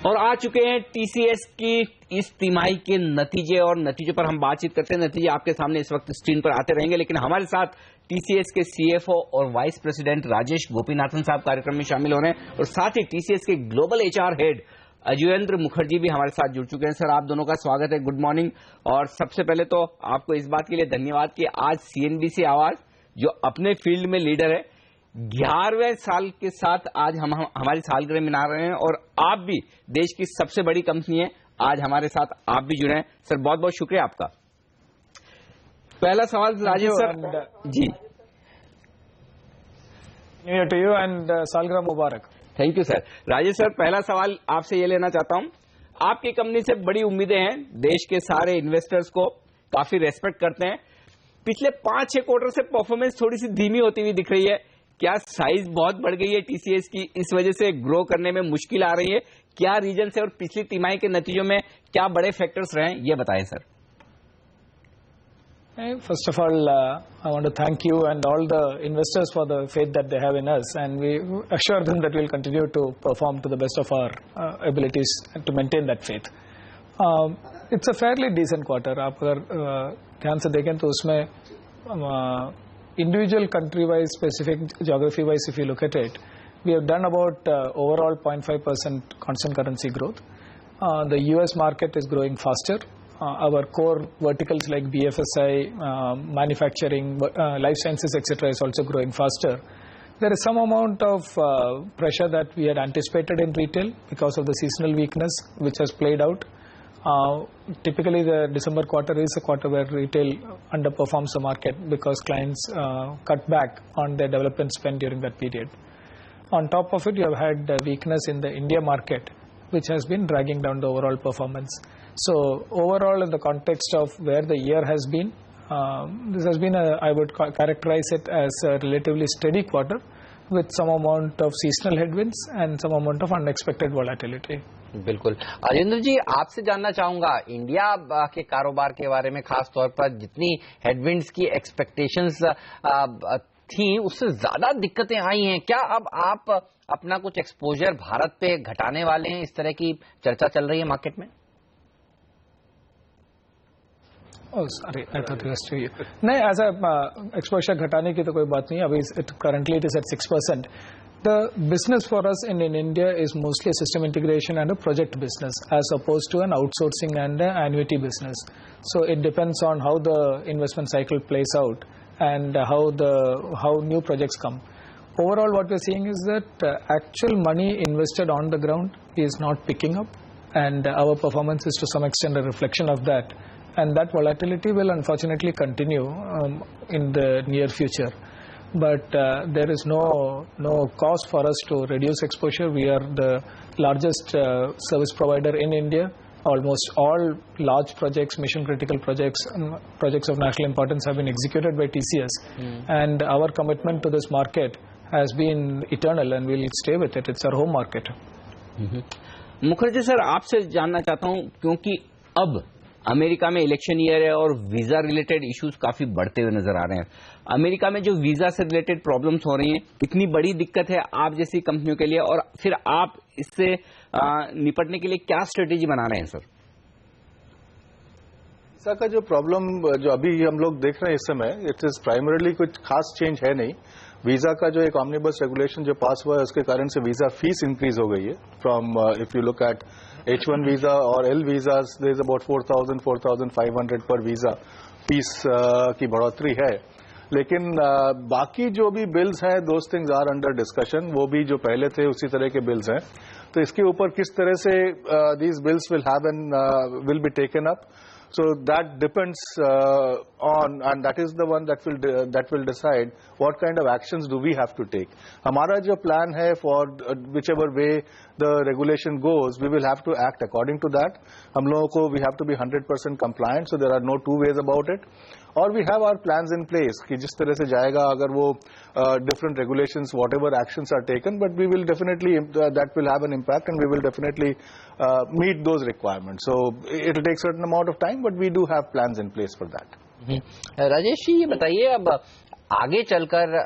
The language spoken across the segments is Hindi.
और आ चुके हैं टीसीएस की इस तिमाही के नतीजे, और नतीजों पर हम बातचीत करते हैं। नतीजे आपके सामने इस वक्त स्क्रीन पर आते रहेंगे, लेकिन हमारे साथ टीसीएस के सीएफओ और वाइस प्रेसिडेंट राजेश गोपीनाथन साहब कार्यक्रम में शामिल हो रहे हैं, और साथ ही टीसीएस के global HR head Ajayendra Mukherjee भी हमारे साथ जुड़ चुके हैं। सर, आप दोनों का स्वागत है, गुड मॉर्निंग। और सबसे पहले तो आपको इस बात के लिए धन्यवाद कि आज सीएनबीसी आवाज, जो अपने फील्ड में लीडर है, 11वें साल के साथ आज हम हमारी सालगिरह मना रहे हैं, और आप भी देश की सबसे बड़ी कंपनी है, आज हमारे साथ आप भी जुड़े हैं। सर, बहुत बहुत शुक्रिया आपका। पहला सवाल Rajesh sir ji. New year to you and सालगिरह मुबारक। Thank you sir. Rajesh sir, पहला सवाल आपसे ये लेना चाहता हूं, आपकी कंपनी से बड़ी उम्मीदें हैं, देश के सारे इन्वेस्टर्स को काफी रेस्पेक्ट करते हैं। पिछले 5-6 क्वार्टर से परफॉर्मेंस थोड़ी सी धीमी होती हुई दिख रही है, क्या साइज बहुत बढ़ गई है टीसीएस की, इस वजह से ग्रो करने में मुश्किल आ रही है? क्या रीजन है और पिछली तिमाही के नतीजों में क्या बड़े फैक्टर्स रहे, ये बताएं sir. First of all, I want to thank you and all the investors for the faith that they have in us, and we assure them that we'll continue to perform to the best of our abilities to maintain that faith. It's a fairly decent quarter. आप अगर ध्यान से देखें तो उसमें individual country wise, specific geography wise, if you look at it, we have done about overall 0.5% constant currency growth. The US market is growing faster. Our core verticals like BFSI, manufacturing, life sciences, etc. is also growing faster. There is some amount of pressure that we had anticipated in retail because of the seasonal weakness, which has played out. Typically the December quarter is a quarter where retail underperforms the market because clients cut back on their development spend during that period. On top of it, you have had weakness in the India market, which has been dragging down the overall performance. So overall, in the context of where the year has been, this has been I would characterize it as a relatively steady quarter with some amount of seasonal headwinds and some amount of unexpected volatility. बिल्कुल। अजयेंद्र जी, आपसे जानना चाहूंगा इंडिया के कारोबार के बारे में, खास तौर पर जितनी हेडविंड्स की एक्सपेक्टेशंस थी उससे ज्यादा दिक्कतें आई हैं, क्या अब आप अपना कुछ एक्सपोजर भारत पे घटाने वाले हैं? इस तरह की चर्चा चल रही है मार्केट में। Oh, sorry, I thought it was to you. नहीं, ऐसा एक्सपोजर घटाने की तो कोई बात नहीं। अभी currently it is at 6%. The business for us in India is mostly a system integration and a project business, as opposed to an outsourcing and an annuity business. So it depends on how the investment cycle plays out and how new projects come. Overall, what we're seeing is that actual money invested on the ground is not picking up, and our performance is to some extent a reflection of that. And that volatility will unfortunately continue in the near future. But there is no cause for us to reduce exposure. We are the largest service provider in India. Almost all large projects, mission critical projects, projects of national importance have been executed by TCS. And our commitment to this market has been eternal, and we'll stay with it. It's our home market. Mukherjee sir, आपसे जानना चाहता हूं, क्योंकि अब अमेरिका में इलेक्शन ईयर है और वीजा रिलेटेड इश्यूज काफी बढ़ते हुए नजर आ रहे हैं। अमेरिका में जो वीजा से रिलेटेड प्रॉब्लम्स हो रही हैं, इतनी बड़ी दिक्कत है आप जैसी कंपनियों के लिए, और फिर आप इससे निपटने के लिए क्या स्ट्रेटेजी बना रहे हैं सर? वीजा का जो प्रॉब्लम जो अभी हम लोग देख रहे हैं इस समय, इट इज प्राइमरीली कुछ खास चेंज है नहीं। वीजा का जो एक ऑमनिबस रेगुलेशन जो पास हुआ है, उसके कारण से वीजा फीस इंक्रीज हो गई है। From if you look at H1 visa और L visas, there is about 4,500 per visa fees की बढ़ोतरी है। लेकिन बाकी जो भी बिल्स हैं, those things are under discussion. वो भी जो पहले थे उसी तरह के बिल्स हैं, तो इसके ऊपर किस तरह से these bills will be taken up, so that depends on, and that is the one that will decide what kind of actions do we have to take. हमारा जो plan है, for whichever way the regulation goes, we will have to act according to that. हम लोगों को we have to be 100% compliant, so there are no two ways about it. और we have our plans in place कि जिस तरह से जाएगा, अगर वो different regulations, whatever actions are taken, but we will definitely that will have an impact, and we will definitely meet those requirements. So it will take certain amount of time, but we do have plans in place for that. Rajesh ji, ये बताइए, अब आगे चलकर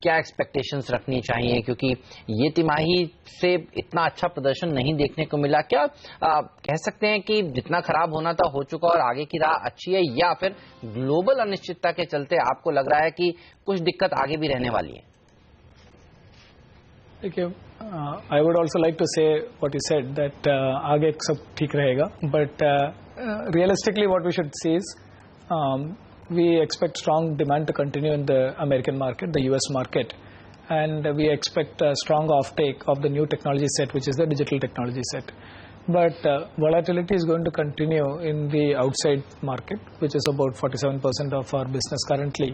क्या एक्सपेक्टेशंस रखनी चाहिए, क्योंकि ये तिमाही से इतना अच्छा प्रदर्शन नहीं देखने को मिला? क्या कह सकते हैं कि जितना खराब होना था हो चुका और आगे की राह अच्छी है, या फिर ग्लोबल अनिश्चितता के चलते आपको लग रहा है कि कुछ दिक्कत आगे भी रहने वाली है? देखिए, I would also like to say what you said that आगे सब ठीक रहेगा, but realistically what we should see is we expect strong demand to continue in the American market, the US market, and we expect a strong offtake of the new technology set, which is the digital technology set. But volatility is going to continue in the outside market, which is about 47% of our business currently.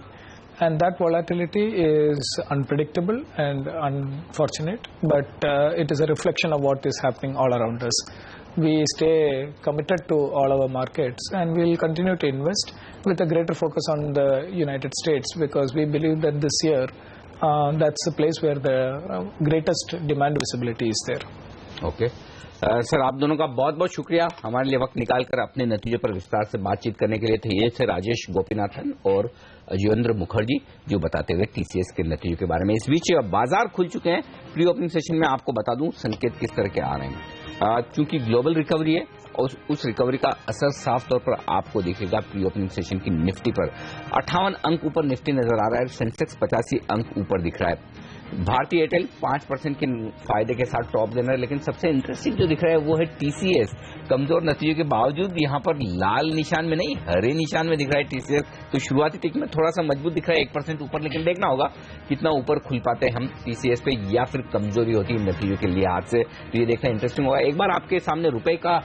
And that volatility is unpredictable and unfortunate, but it is a reflection of what is happening all around us. We stay committed to all our markets, and we'll continue to invest with a greater focus on the United States, because we believe that this year that's the place where the greatest demand visibility is there. Okay. Sir, आप दोनों का बहुत बहुत शुक्रिया हमारे लिए वक्त निकालकर अपने नतीजों पर विस्तार से बातचीत करने के लिए। थे ये थे राजेश गोपीनाथन और अजयेंद्र मुखर्जी, जो बताते हुए टीसीएस के नतीजों के बारे में। इस बीच बाजार खुल चुके हैं। प्री ओपनिंग सेशन में आपको बता दूं संकेत किस तरह के आ रहे हैं। क्योंकि ग्लोबल रिकवरी है और उस रिकवरी का असर साफ तौर पर आपको दिखेगा प्री ओपनिंग सेशन की निफ्टी पर। 58 अंक ऊपर निफ्टी नजर आ रहा है, सेंसेक्स 85 अंक ऊपर दिख रहा है। भारतीय एयरटेल 5% के फायदे के साथ टॉप देना है, लेकिन सबसे इंटरेस्टिंग जो दिख रहा है वो है टीसीएस। कमजोर नतीजों के बावजूद यहाँ पर लाल निशान में नहीं, हरे निशान में दिख रहा है टीसीएस। तो शुरुआती टिक में थोड़ा सा मजबूत दिख रहा है, 1% ऊपर, लेकिन देखना होगा कितना ऊपर खुल पाते हैं हम टीसीएस पे, या फिर कमजोरी होती है नतीजों के लिहाज से। तो ये देखना इंटरेस्टिंग होगा। एक बार आपके सामने रुपए का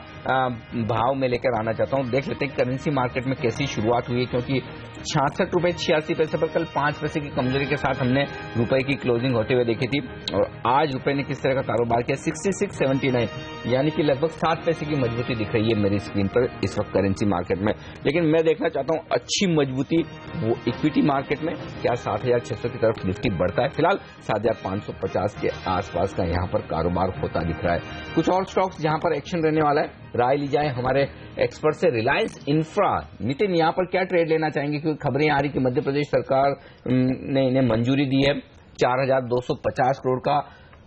भाव में लेकर आना चाहता हूँ। देख लेते हैं करेंसी मार्केट में कैसी शुरुआत हुई है, क्योंकि 66 रुपए 86 पैसे पर कल 5 पैसे की कमजोरी के साथ हमने रुपए की क्लोजिंग होते हुए देखी थी, और आज रुपए ने किस तरह का कारोबार किया, 66.79, यानी कि लगभग 7 पैसे की मजबूती दिख रही है मेरी स्क्रीन पर इस वक्त करेंसी मार्केट में। लेकिन मैं देखना चाहता हूं अच्छी मजबूती वो इक्विटी मार्केट में, क्या 7600 की तरफ निफ्टी बढ़ता है। फिलहाल 7550 के आसपास का यहां पर कारोबार होता दिख रहा है। कुछ और स्टॉक्स जहां पर एक्शन रहने वाला है, राय ली जाए हमारे एक्सपर्ट से। रिलायंस इंफ्रा, नितिन यहाँ पर क्या ट्रेड लेना चाहेंगे, क्योंकि खबरें आ रही कि मध्य प्रदेश सरकार ने इन्हें मंजूरी दी है 4250 करोड़ का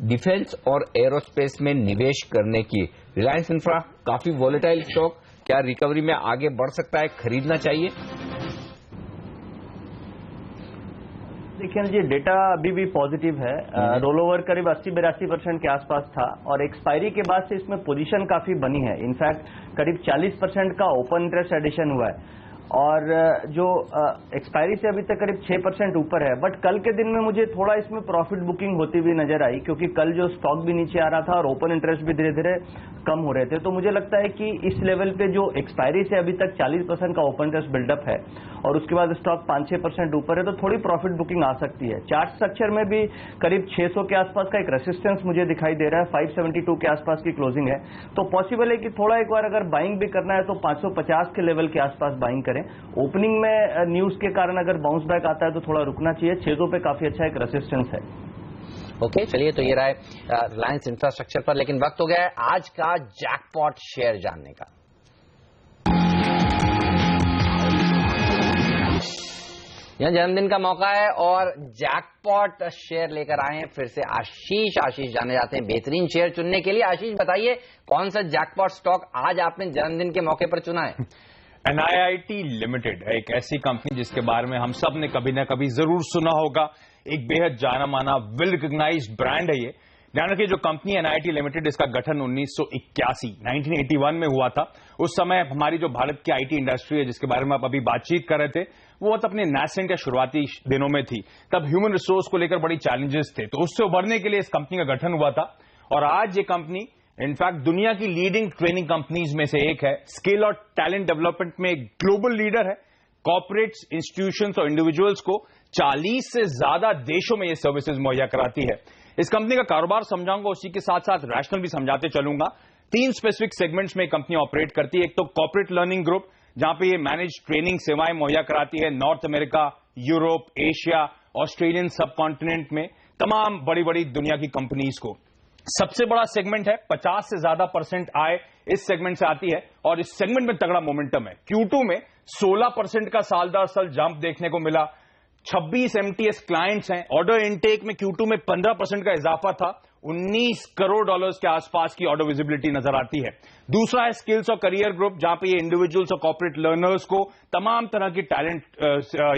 डिफेंस और एरोस्पेस में निवेश करने की। रिलायंस इंफ्रा काफी वॉलेटाइल स्टॉक, क्या रिकवरी में आगे बढ़ सकता है, खरीदना चाहिए? देखिए जी, डेटा अभी भी पॉजिटिव है। रोल ओवर करीब 80-82% के आसपास था, और एक्सपायरी के बाद से इसमें पोजीशन काफी बनी है। इनफैक्ट करीब 40% का ओपन इंटरेस्ट एडिशन हुआ है, और जो एक्सपायरी से अभी तक करीब 6% ऊपर है। बट कल के दिन में मुझे थोड़ा इसमें प्रॉफिट बुकिंग होती हुई नजर आई, क्योंकि कल जो स्टॉक भी नीचे आ रहा था और ओपन इंटरेस्ट भी धीरे धीरे कम हो रहे थे। तो मुझे लगता है कि इस लेवल पे जो एक्सपायरी से अभी तक 40% का ओपन इंटरेस्ट बिल्डअप है, और उसके बाद स्टॉक 5-6% ऊपर है, तो थोड़ी प्रॉफिट बुकिंग आ सकती है। चार्ट स्ट्रक्चर में भी करीब 600 के आसपास का एक रेसिस्टेंस मुझे दिखाई दे रहा है, 572 के आसपास की क्लोजिंग है। तो पॉसिबल है कि थोड़ा एक बार अगर बाइंग भी करना है तो 550 के लेवल के आसपास बाइंग करें। ओपनिंग में न्यूज के कारण अगर बाउंस बैक आता है तो थोड़ा रुकना चाहिए। 600 पे काफी अच्छा एक रेसिस्टेंस है। ओके, चलिए, तो ये रहा है रिलायंस इंफ्रास्ट्रक्चर पर। लेकिन वक्त हो गया है आज का जैकपॉट शेयर जानने का। यह जन्मदिन का मौका है और जैकपॉट शेयर लेकर आए हैं फिर से आशीष जाने जाते हैं बेहतरीन शेयर चुनने के लिए। आशीष, बताइए कौन सा जैकपॉट स्टॉक आज आपने जन्मदिन के मौके पर चुना है? NIIT लिमिटेड है एक ऐसी कंपनी जिसके बारे में हम सब ने कभी ना कभी जरूर सुना होगा। एक बेहद जाना माना वेल रिकॉग्नाइज्ड ब्रांड है ये। ध्यान रखिए, जो कंपनी NIIT लिमिटेड, इसका गठन 1981 में हुआ था। उस समय हमारी जो भारत की आईटी इंडस्ट्री है, जिसके बारे में आप अभी बातचीत कर रहे थे, वो तो अपने नेसेंट या शुरुआती दिनों में थी। तब ह्यूमन रिसोर्स को लेकर बड़ी चैलेंजेस थे, तो उससे उभरने के लिए इस कंपनी का गठन हुआ था। और आज ये कंपनी इनफैक्ट दुनिया की लीडिंग ट्रेनिंग कंपनीज में से एक है। स्किल और टैलेंट डेवलपमेंट में एक ग्लोबल लीडर है। कॉर्पोरेट्स, इंस्टीट्यूशंस और इंडिविजुअल्स को 40 से ज्यादा देशों में ये सर्विसेज मुहैया कराती है। इस कंपनी का कारोबार समझाऊंगा, उसी के साथ साथ रैशनल भी समझाते चलूंगा। 3 स्पेसिफिक सेगमेंट्स में कंपनी ऑपरेट करती है। एक तो कॉर्पोरेट लर्निंग ग्रुप, जहां पे ये मैनेज ट्रेनिंग सेवाएं मुहैया कराती है north America, Europe, Asia, Australian सब कॉन्टिनेंट में तमाम बड़ी बड़ी दुनिया की कंपनीज को। सबसे बड़ा सेगमेंट है, 50 से ज्यादा % आय इस सेगमेंट से आती है, और इस सेगमेंट में तगड़ा मोमेंटम है। Q2 में 16% का साल दर साल जंप देखने को मिला। 26 MTS क्लाइंट्स हैं। ऑर्डर इनटेक में Q2 में 15% का इजाफा था। 19 करोड़ डॉलर्स के आसपास की ऑर्डर विजिबिलिटी नजर आती है। दूसरा है स्किल्स और करियर ग्रुप, जहां पे ये इंडिविजुअल्स और कॉर्पोरेट लर्नर्स को तमाम तरह की टैलेंट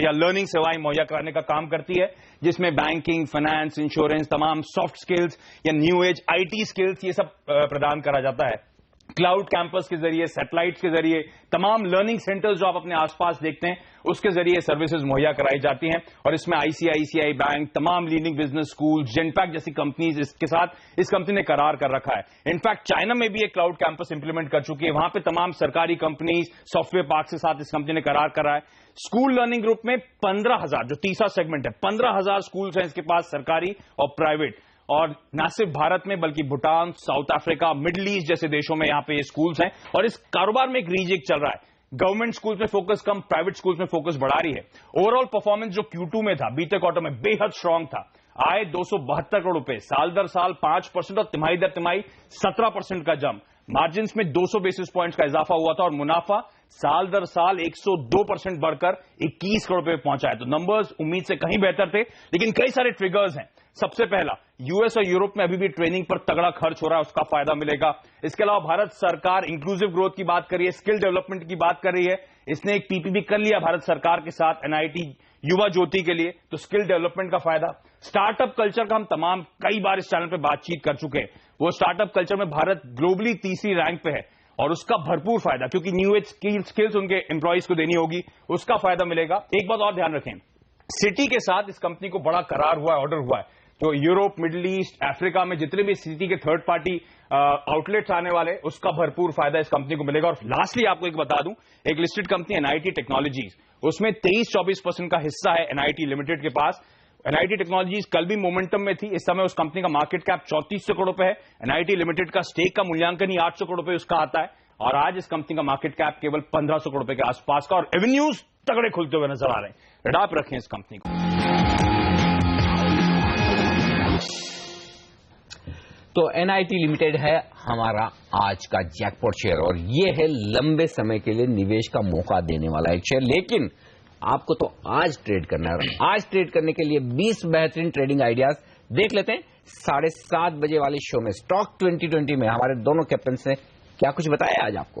या लर्निंग सेवाएं मुहैया कराने का काम करती है, जिसमें बैंकिंग, फाइनेंस, इंश्योरेंस, तमाम सॉफ्ट स्किल्स या न्यू एज IT स्किल्स, ये सब प्रदान करा जाता है। क्लाउड कैंपस के जरिए, सैटेलाइट्स के जरिए, तमाम लर्निंग सेंटर्स जो आप अपने आसपास देखते हैं, उसके जरिए सर्विसेज मुहैया कराई जाती हैं। और इसमें ICICI बैंक, तमाम लीडिंग बिजनेस स्कूल, जेनपैक जैसी कंपनीज इसके साथ इस कंपनी ने करार कर रखा है। इनफैक्ट चाइना में भी एक क्लाउड कैंपस इंप्लीमेंट कर चुकी है। वहां पे तमाम सरकारी कंपनीज, सॉफ्टवेयर पार्क के साथ इस कंपनी ने करार करा है। स्कूल लर्निंग ग्रुप में 15,000, जो तीसरा सेगमेंट है, 15,000 स्कूल्स हैं इसके पास, सरकारी और प्राइवेट। और न सिर्फ भारत में बल्कि Bhutan, south Africa, middle east जैसे देशों में यहां पे ये स्कूल्स हैं। और इस कारोबार में एक रीजिक चल रहा है। गवर्नमेंट स्कूल्स में फोकस कम, प्राइवेट स्कूल्स में फोकस बढ़ा रही है। ओवरऑल परफॉर्मेंस जो Q2 में था, बीते क्वार्टर में बेहद स्ट्रांग था। आय 272 करोड़ रुपए, साल दर साल 5% और तिमाही दर तिमाही 17% का जंप। मार्जिन्स में 200 बेसिस पॉइंट्स का इजाफा हुआ था और मुनाफा साल दर साल 102% बढ़कर 21 करोड़ रुपए पहुंचा है। तो नंबर्स उम्मीद से कहीं बेहतर थे, लेकिन कई सारे ट्रिगर्स हैं। सबसे पहला, यूएस और यूरोप में अभी भी ट्रेनिंग पर तगड़ा खर्च हो रहा है, उसका फायदा मिलेगा। इसके अलावा भारत सरकार इंक्लूसिव ग्रोथ की बात कर रही है, स्किल डेवलपमेंट की बात कर रही है। इसने एक PPP कर लिया भारत सरकार के साथ NIT युवा ज्योति के लिए, तो स्किल डेवलपमेंट का फायदा। स्टार्टअप कल्चर का हम तमाम कई बार इस चैनल पे बातचीत कर चुके हैं। वो स्टार्टअप कल्चर में भारत ग्लोबली तीसरी रैंक पे है और उसका भरपूर फायदा, क्योंकि न्यू एज स्किल्स उनके एम्प्लॉइज को देनी होगी, उसका फायदा मिलेगा। एक बात और ध्यान रखें, सिटी के साथ इस कंपनी को बड़ा करार हुआ है, ऑर्डर हुआ है। तो यूरोप, मिडिल ईस्ट, अफ्रीका में जितने भी सिटी के थर्ड पार्टी आउटलेट्स आने वाले, उसका भरपूर फायदा इस कंपनी को मिलेगा। और लास्टली आपको एक बता दूं, एक लिस्टेड कंपनी NIT टेक्नोलॉजीज, उसमें 23-24% का हिस्सा है NIT लिमिटेड के पास। NIT टेक्नोलॉजीज कल भी मोमेंटम में थी। इस समय उस कंपनी का मार्केट कैप 3400 करोड़ रुपए है। NIT लिमिटेड का स्टेक का मूल्यांकन ही 800 करोड़ रुपए उसका आता है। और आज इस कंपनी का मार्केट कैप केवल 1500 करोड़ रुपए के आसपास का, और एवेन्यूज तगड़े खुलते हुए नजर आ रहे हैं। रडार पर रखें इस कंपनी को। तो NIT लिमिटेड है हमारा आज का जैकपॉट शेयर, और ये है लंबे समय के लिए निवेश का मौका देने वाला एक शेयर। लेकिन आपको तो आज ट्रेड करना है। आज ट्रेड करने के लिए 20 बेहतरीन ट्रेडिंग आइडियाज देख लेते हैं 7:30 बजे वाले शो में। स्टॉक 2020 में हमारे दोनों कैप्टन ने क्या कुछ बताया आज आपको।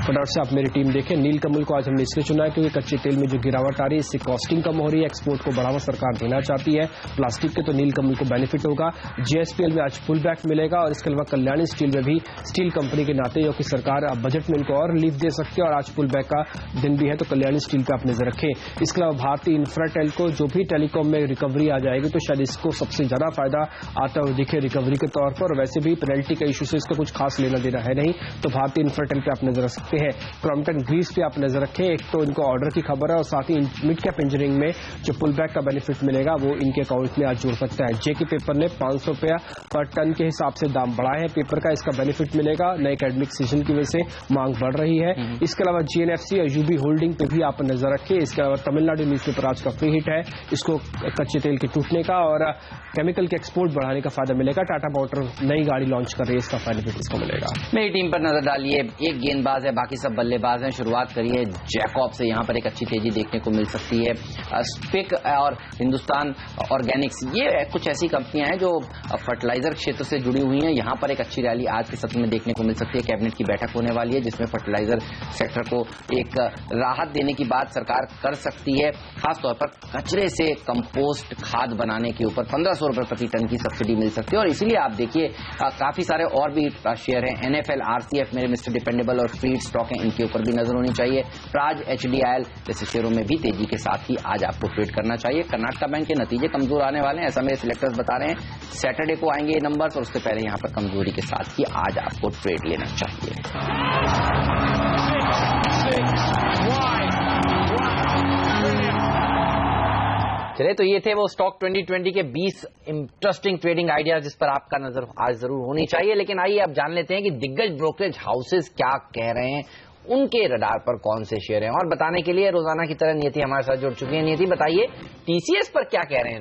फटाफट से आप मेरी टीम देखें। नीलकमल को आज हमने इसलिए चुना है क्योंकि कच्चे तेल में जो गिरावट आ रही है, इससे कॉस्टिंग कम हो रही है, एक्सपोर्ट को बढ़ावा सरकार देना चाहती है। प्लास्टिक के तो नीलकमल को बेनिफिट होगा। JSPL में आज पुल बैक मिलेगा। और इसके अलावा कल्याणी स्टील में भी स्टील कंपनी के नाते जो कि सरकार बजट में उनको और रिलीफ दे सकती है, और आज पुल बैक का दिन भी है, तो कल्याणी स्टील पर आप नजर रखें। इसके अलावा भारतीय इंफ्राटेल को जो भी टेलीकॉम में रिकवरी आ जाएगी, तो शायद इसको सबसे ज्यादा फायदा आता हुआ दिखे रिकवरी के तौर पर। और वैसे भी पेनल्टी का इशू से इसका कुछ खास लेना देना है नहीं, तो भारतीय इंफ्राटेल पे आप नजर रख सकते हैं। क्रॉम्पटन ग्रीस पे आप नजर रखें। एक तो इनको ऑर्डर की खबर है, और साथ ही मिड कैप इंजीनियरिंग में जो पुल बैक का बेनिफिट मिलेगा वो इनके अकाउंट में आज जुड़ सकता है। जेके पेपर ने 500 रुपया पर टन के हिसाब से दाम बढ़ाए हैं पेपर का, इसका बेनिफिट मिलेगा। नए एकेडमिक सीजन की वजह से मांग बढ़ रही है। इसके अलावा GNFC और UB होल्डिंग पे भी आप नजर रखें। इसके अलावा तमिलनाडु न्यूज़पेपर आज का फ्री हिट है, इसको कच्चे तेल के टूटने का और केमिकल के एक्सपोर्ट बढ़ाने का फायदा मिलेगा। टाटा मोटर नई गाड़ी लॉन्च कर रही है, इसका बेनिफिट इसको मिलेगा। मेरी टीम पर नजर डालिए। एक गेंदबाज है, बाकी सब बल्लेबाज हैं। शुरुआत करिए जैकॉब से, यहां पर एक अच्छी तेजी देखने को मिल सकती है। स्पिक और हिंदुस्तान ऑर्गेनिक्स, ये कुछ ऐसी कंपनियां हैं जो फर्टिलाइजर क्षेत्र से जुड़ी हुई हैं। यहां पर एक अच्छी रैली आज के सत्र में देखने को मिल सकती है। कैबिनेट की बैठक होने वाली है, जिसमें फर्टिलाइजर सेक्टर को एक राहत देने की बात सरकार कर सकती है। खासतौर पर कचरे से कंपोस्ट खाद बनाने के ऊपर 1500 रुपए प्रति टन की सब्सिडी मिल सकती है। और इसीलिए आप देखिए काफी सारे और भी शेयर हैं। NFL, RCF, मेरे मिस्टर डिपेंडेबल और फ्रीड स्टॉक हैं, इनके ऊपर भी नजर होनी चाहिए। प्राज, HDIL जैसे शेयरों में भी तेजी के साथ ही आज आपको ट्रेड करना चाहिए। कर्नाटका बैंक के नतीजे कमजोर आने वाले हैं, ऐसा मेरे सिलेक्टर्स बता रहे हैं। सैटरडे को आएंगे ये नंबर्स, और उससे पहले यहां पर कमजोरी के साथ ही आज आपको ट्रेड लेना चाहिए। चलिए, तो ये थे वो स्टॉक 2020 के 20 इंटरेस्टिंग ट्रेडिंग आइडियाज जिस पर आपका नजर आज जरूर होनी चाहिए। लेकिन आइए अब जान लेते हैं कि दिग्गज ब्रोकरेज हाउसेस क्या कह रहे हैं, उनके रडार पर कौन से शेयर हैं। और बताने के लिए रोजाना की तरह नियति हमारे साथ जुड़ चुकी है। नियति, बताइए TCS पर क्या कह रहे हैं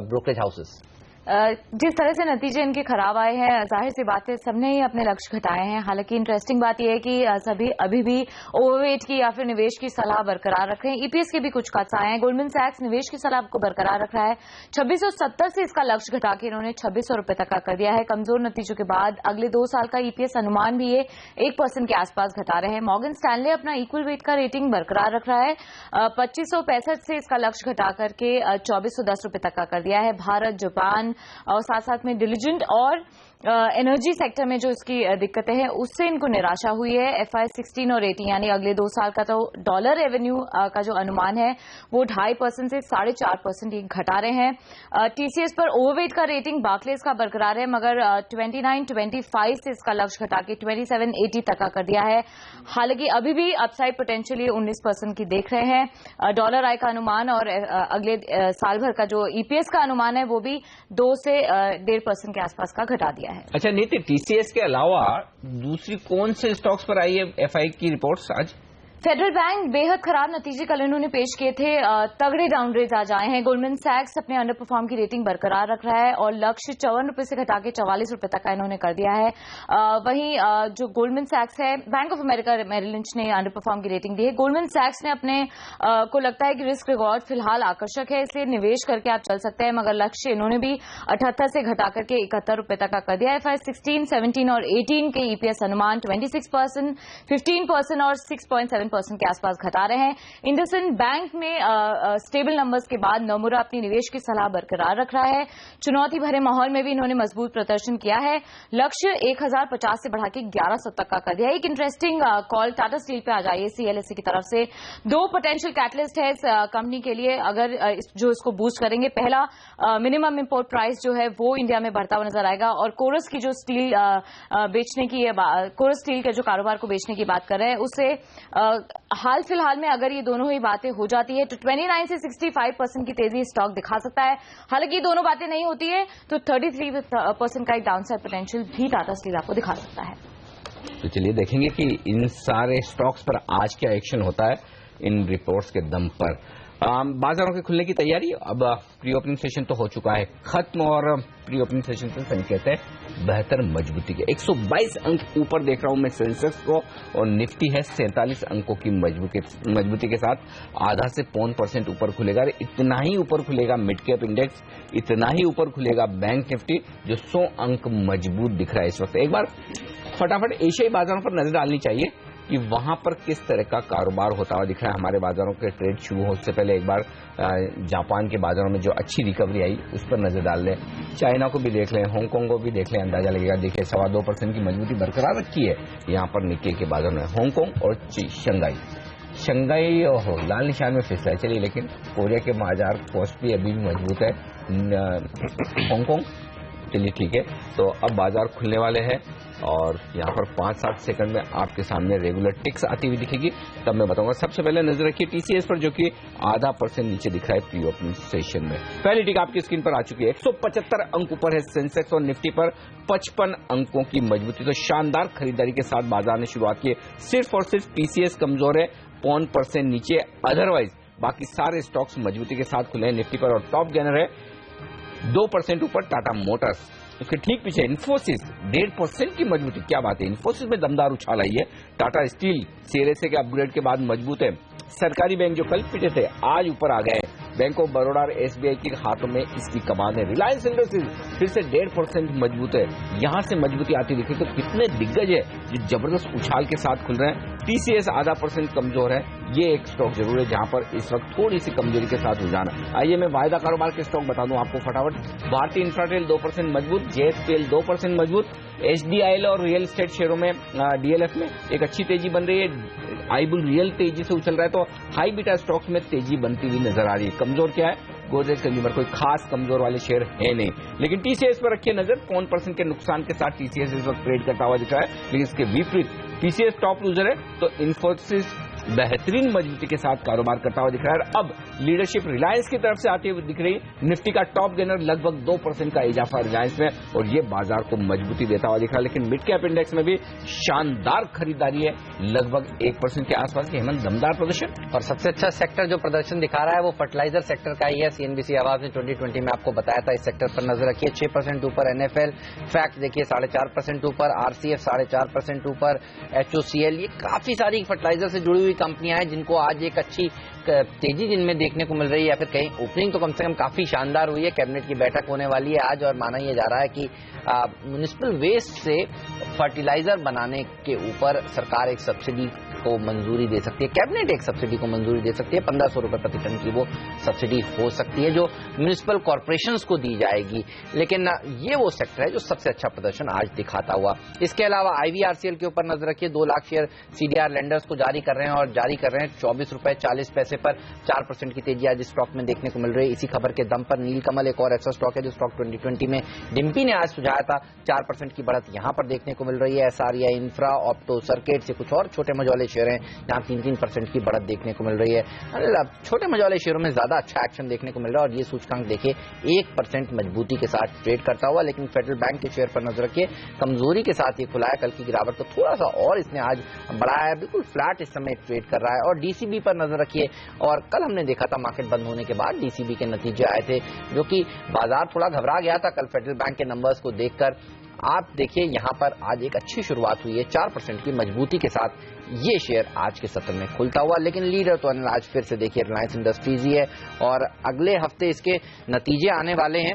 ब्रोकरेज हाउसेस। जिस तरह से नतीजे इनके खराब आए हैं, जाहिर सी बात है सबने ही अपने लक्ष्य घटाए हैं। हालांकि इंटरेस्टिंग बात यह है कि सभी अभी भी ओवरवेट की या फिर निवेश की सलाह बरकरार रख रहे हैं। ईपीएस के भी कुछ कट्स आए हैं। गोल्डमैन सैक्स निवेश की सलाह को बरकरार रख रहा है। 2670 से इसका लक्ष्य घटा के इन्होंने 2600 रुपए तक का कर दिया है। कमजोर नतीजों के बाद अगले 2 साल का ईपीएस अनुमान भी ये 1% के आसपास घटा रहे हैं। मॉर्गन स्टैनले अपना इक्वल वेट का रेटिंग बरकरार रख रहा है। 2565 से इसका लक्ष्य घटा करके 2410 रुपए तक का कर दिया है। भारत, जापान और साथ साथ में डिलीजेंट और एनर्जी सेक्टर में जो इसकी दिक्कतें हैं उससे इनको निराशा हुई है। FI 16 और 18 यानी अगले 2 साल का तो डॉलर रेवेन्यू का जो अनुमान है वो 2.5% से 4.5% ये घटा रहे हैं। टीसीएस पर ओवरवेट का रेटिंग बार्कलेज का बरकरार है, मगर 29-25 से इसका लक्ष्य घटा के 2780 तक का कर दिया है। हालांकि अभी भी अपसाइड पोटेंशियल 19% की देख रहे हैं। डॉलर आय का अनुमान और अगले साल भर का जो ईपीएस का अनुमान है वो भी 2 से 1.5% के आसपास का घटा दिया है। अच्छा नीति, टीसीएस के अलावा दूसरी कौन से स्टॉक्स पर आई है एफआई की रिपोर्ट्स आज? फेडरल बैंक बेहद खराब नतीजे कल इन्होंने पेश किए थे। तगड़े डाउनग्रेड आज आए हैं। गोल्डमैन सैक्स अपने अंडर परफॉर्म की रेटिंग बरकरार रख रहा है और लक्ष्य 54 रुपए से घटा के 44 रुपए तक का इन्होंने कर दिया है। वहीं जो गोल्डमैन सैक्स है, Bank of America Merrill Lynch ने अंडर परफॉर्म की रेटिंग दी है। गोल्डमैन सैक्स ने अपने को लगता है कि रिस्क रिवॉर्ड फिलहाल आकर्षक है, इसलिए निवेश करके आप चल सकते हैं, मगर लक्ष्य इन्होंने भी 78 से घटा करके 71 रुपए तक का कर दिया है। FI 16, 17 और 18 के ईपीएस अनुमान 26%, 15% और 6.7% के आसपास घटा रहे हैं। इंडसइंड बैंक में स्टेबल नंबर्स के बाद नोमुरा अपनी निवेश की सलाह बरकरार रख रहा है। चुनौती भरे माहौल में भी इन्होंने मजबूत प्रदर्शन किया है। लक्ष्य 1050 से बढ़ा के 1100 तक का कर दिया है। एक इंटरेस्टिंग कॉल टाटा स्टील पे आ जाइए CLSE की तरफ से। 2 पोटेंशियल कैटलिस्ट है इस कंपनी के लिए अगर जो इसको बूस्ट करेंगे। पहला, मिनिमम इंपोर्ट प्राइस जो है वो इंडिया में बढ़ता हुआ नजर आएगा और कोरस की जो स्टील बेचने की, कोरस स्टील के जो कारोबार को बेचने की बात कर रहे हैं उससे हाल फिलहाल में अगर ये दोनों ही बातें हो जाती है तो 29 से 65% की तेजी स्टॉक दिखा सकता है। हालांकि ये दोनों बातें नहीं होती है तो 33% का एक डाउनसाइड पोटेंशियल भी टाटा स्टील आपको दिखा सकता है। तो चलिए देखेंगे कि इन सारे स्टॉक्स पर आज क्या एक्शन होता है इन रिपोर्ट्स के दम पर। बाजारों के खुलने की तैयारी, अब प्री ओपनिंग सेशन तो हो चुका है खत्म और प्री ओपनिंग सेशन से संकेत है बेहतर मजबूती के। 122 अंक ऊपर देख रहा हूं मैं सेंसेक्स को और निफ्टी है 47 अंकों की मजबूती के साथ आधा से 0.5% ऊपर खुलेगा। इतना ही ऊपर खुलेगा मिड कैप इंडेक्स, इतना ही ऊपर खुलेगा बैंक निफ्टी जो 100 अंक मजबूत दिख रहा है इस वक्त। एक बार फटाफट एशियाई बाजारों पर नजर डालनी चाहिए कि वहां पर किस तरह का कारोबार होता हुआ दिख रहा है। हमारे बाजारों के ट्रेड शुरू होने से पहले एक बार जापान के बाजारों में जो अच्छी रिकवरी आई उस पर नजर डाल लें। चाइना को भी देख लें, हांगकांग को भी देख लें, अंदाजा लगेगा। देखिए 2.25% की मजबूती बरकरार रखी है यहाँ पर निक्के के बाजारों में। हांगकांग और शंघाई हो लाल निशान में फिसला है। चलिए, लेकिन कोरिया के बाजार पोस्ट भी अभी भी मजबूत है। हांगकांग चलिए ठीक है। तो अब बाजार खुलने वाले हैं और यहाँ पर 5-7 सेकंड में आपके सामने रेगुलर टिक्स आती हुई दिखेगी, तब मैं बताऊंगा। सबसे पहले नजर रखिए टीसीएस पर जो कि 0.5% नीचे दिख रहा है प्री ओपनिंग सेशन में। पहली टिक आपकी स्क्रीन पर आ चुकी है। 175 अंक ऊपर है सेंसेक्स और निफ्टी पर 55 अंकों की मजबूती। तो शानदार खरीदारी के साथ बाजार ने शुरुआत की। सिर्फ और सिर्फ टीसीएस कमजोर है 0.5% नीचे, अदरवाइज बाकी सारे स्टॉक्स मजबूती के साथ खुले हैं निफ्टी पर। और टॉप गेनर है 2% ऊपर टाटा मोटर्स, उसके ठीक पीछे इन्फोसिस 1.5% की मजबूती। क्या बात है, इन्फोसिस में दमदार उछाल आई है। टाटा स्टील सीएलएसए के अपग्रेड के बाद मजबूत है। सरकारी बैंक जो कल पिटे थे आज ऊपर आ गए। बैंक ऑफ बड़ौदा और एसबीआई के हाथों में इसकी कमान है। रिलायंस इंडस्ट्रीज फिर से 1.5% मजबूत है। यहां से मजबूती आती दिखी तो कितने दिग्गज है जो जबरदस्त उछाल के साथ खुल रहे हैं। टीसीएस 0.5% कमजोर है। ये एक स्टॉक जरूर है जहां पर इस वक्त थोड़ी सी कमजोरी के साथ रुझान है। आइए मैं वायदा कारोबार के स्टॉक बता दूं आपको फटाफट। भारतीय इंफ्राटेल 2% मजबूत, जेएसपीएल 2% मजबूत, एचडीआईएल और रियल एस्टेट शेयरों में डीएलएफ में एक अच्छी तेजी बन रही है। आईबुल रियल तेजी से उछल रहा है तो हाई बीटा स्टॉक्स में तेजी बनती हुई नजर आ रही है। कमजोर क्या है, गोदरेज कंज्यूमर, कोई खास कमजोर वाले शेयर है नहीं। लेकिन टीसीएस पर रखिए नजर। 0.5% के नुकसान के साथ टीसीएस इस वक्त ट्रेड करता हुआ दिख रहा है। लेकिन इसके विपरीत टीसीएस टॉप लूजर है तो इन्फोसिस बेहतरीन मजबूती के साथ कारोबार करता हुआ दिख रहा है। अब लीडरशिप रिलायंस की तरफ से आती हुई दिख रही है। निफ्टी का टॉप गेनर लगभग 2% का इजाफा रिलायंस में, और ये बाजार को मजबूती देता हुआ दिख रहा है। लेकिन मिड कैप इंडेक्स में भी शानदार खरीदारी है, लगभग 1% के आसपास की हेमंत दमदार प्रदर्शन। और सबसे अच्छा सेक्टर जो प्रदर्शन दिखा रहा है वो फर्टिलाइजर सेक्टर का ही है। सीएनबीसी आवाज ने 2020 में आपको बताया था, इस सेक्टर पर नजर रखिए। 6% ऊपर एनएफएल, फैक्ट देखिए 4.5% ऊपर, आरसीएफ 4.5% ऊपर, एचओसीएल, ये काफी सारी फर्टिलाइजर से जुड़ी हुई कंपनियां हैं जिनको आज एक अच्छी तेजी जिनमें देखने को मिल रही है, या फिर कहीं ओपनिंग तो कम से कम काफी शानदार हुई है। कैबिनेट की बैठक होने वाली है आज, और माना यह जा रहा है कि म्युनिसिपल वेस्ट से फर्टिलाइजर बनाने के ऊपर सरकार एक सब्सिडी को मंजूरी दे सकती है। कैबिनेट एक सब्सिडी को मंजूरी दे सकती है, 1500 रुपए प्रति टन की वो सब्सिडी हो सकती है जो म्युनिसिपल कॉर्पोरेशंस को दी जाएगी। लेकिन ये वो सेक्टर है जो सबसे अच्छा प्रदर्शन आज दिखाता हुआ। इसके अलावा आईवीआरसीएल के ऊपर नजर रखिए, 2 लाख शेयर सीडीआर लेंडर्स को जारी कर रहे हैं, और जारी कर रहे हैं 24 रुपए 40 पैसे पर। 4% की तेजी आज स्टॉक में देखने को मिल रही है। इसी खबर के दम पर नीलकमल एक और ऐसा स्टॉक है जो स्टॉक 2020 में डिम्पी ने आज सुझाया था, 4% की बढ़त यहां पर देखने को मिल रही है। एसआरआई इंफ्रा, ऑप्टो सर्किट से कुछ और छोटे मझौले शेयर हैं जहां 3-3% की बढ़त देखने को मिल रही है। छोटे मझौले शेयरों में ज्यादा अच्छा एक्शन देखने को मिल रहा है, और ये सूचकांक देखिए 1% मजबूती के साथ ट्रेड करता हुआ। लेकिन फेडरल बैंक के शेयर पर नजर रखिए, कमजोरी के साथ ये खुला है। कल की गिरावट तो थोड़ा सा और इसने आज बढ़ाया है, बिल्कुल फ्लैट इस समय ट्रेड कर रहा है। और डीसीबी पर नजर रखिए, और कल हमने देखा था मार्केट बंद होने के बाद डीसीबी के नतीजे आए थे, जो कि बाजार थोड़ा घबरा गया था कल फेडरल बैंक के नंबर्स को देखकर। आप देखिए यहां पर आज एक अच्छी शुरुआत हुई है, 4% की मजबूती के साथ ये शेयर आज के सत्र में खुलता हुआ। लेकिन लीडर तो आज फिर से देखिए रिलायंस इंडस्ट्रीज ही है, और अगले हफ्ते इसके नतीजे आने वाले हैं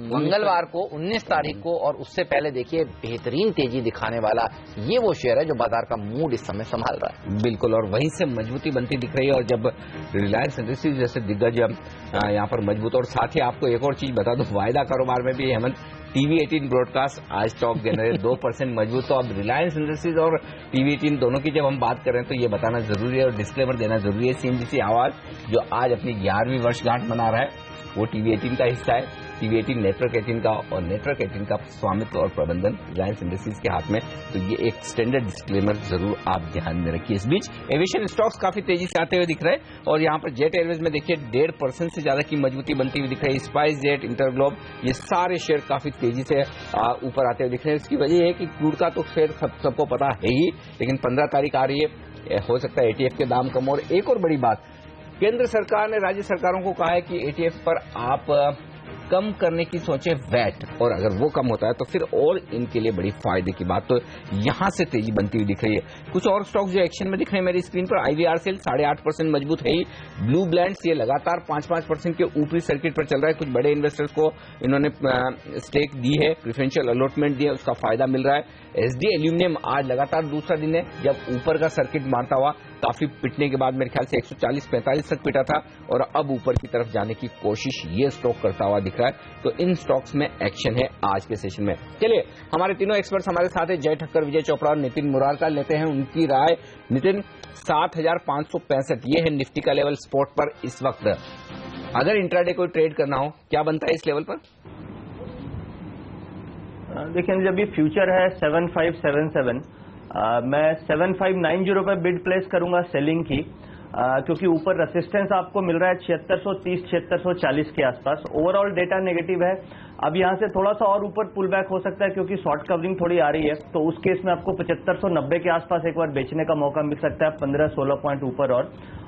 मंगलवार को 19 तारीख को, और उससे पहले देखिए बेहतरीन तेजी दिखाने वाला ये वो शेयर है जो बाजार का मूड इस समय संभाल रहा है। बिल्कुल, और वहीं से मजबूती बनती दिख रही है। और जब रिलायंस इंडस्ट्रीज जैसे दिग्गज यहाँ पर मजबूत, और साथ ही आपको एक और चीज बता दूं, वायदा कारोबार में भी हेमंत टीवी 18 ब्रॉडकास्ट आज टॉप गेनर है, 2% मजबूत। तो अब रिलायंस इंडस्ट्रीज और टीवी 18 दोनों की जब हम बात कर रहे हैं तो ये बताना जरूरी है और डिस्क्लेमर देना जरूरी है। सीएनबीसी आवाज जो आज अपनी 11वीं वर्षगांठ मना रहा है वो टीवी 18 का हिस्सा है। टीवी 18 नेटवर्क 18 का, और नेटवर्क 18 का स्वामित्व और प्रबंधन रिलायंस इंडस्ट्रीज के हाथ में। तो ये एक स्टैंडर्ड डिस्क्लेमर जरूर आप ध्यान में रखिए। इस बीच एविएशन स्टॉक्स काफी तेजी से आते हुए दिख रहे हैं, और यहाँ पर जेट एयरवेज में देखिए 1.5% से ज्यादा की मजबूती बनती हुई दिख रही है। स्पाइस जेट, इंटरग्लोब, ये सारे शेयर काफी तेजी से ऊपर आते हुए दिख रहे हैं। इसकी वजह है कि क्रूड का तो शेयर सबको पता है ही, लेकिन 15 तारीख आ रही है, हो सकता है एटीएफ के दाम कम। और एक और बड़ी बात, केंद्र सरकार ने राज्य सरकारों को कहा है कि एटीएफ पर आप कम करने की सोचे वैट, और अगर वो कम होता है तो फिर और इनके लिए बड़ी फायदे की बात। तो यहां से तेजी बनती हुई दिख रही है। कुछ और स्टॉक जो एक्शन में दिख रहे हैं मेरी स्क्रीन पर, आईवीआरसीएल 8.5% मजबूत है ही। ब्लू ब्लैंड्स ये लगातार 5-5% के ऊपरी सर्किट पर चल रहा है। कुछ बड़े इन्वेस्टर्स को इन्होंने स्टेक दी है, प्रेफरेंशियल अलॉटमेंट दिया, उसका फायदा मिल रहा है। एसडी एल्यूमिनियम आज लगातार दूसरा दिन है जब ऊपर का सर्किट मारता हुआ, काफी पिटने के बाद मेरे ख्याल से 140-45 तक पिटा था, और अब ऊपर की तरफ जाने की कोशिश ये स्टॉक करता हुआ दिख रहा है। तो इन स्टॉक्स में एक्शन है आज के सेशन में। चलिए हमारे तीनों एक्सपर्ट्स हमारे साथ है, जय ठक्कर, विजय चोपड़ा और नितिन मुरारका। लेते हैं उनकी राय। नितिन, 7,565 ये है निफ्टी का लेवल स्पॉट पर इस वक्त। अगर इंट्राडे को ट्रेड करना हो क्या बनता है इस लेवल पर? देखिए जब ये फ्यूचर है 7577, मैं 7590 पे बिड प्लेस करूंगा सेलिंग की, क्योंकि ऊपर रेसिस्टेंस आपको मिल रहा है 7630 7640 के आसपास। ओवरऑल डेटा नेगेटिव है। अब यहां से थोड़ा सा और ऊपर पुल बैक हो सकता है क्योंकि शॉर्ट कवरिंग थोड़ी आ रही है, तो उस केस में आपको 7590 के आसपास एक बार बेचने का मौका मिल सकता है, 15-16 पॉइंट ऊपर।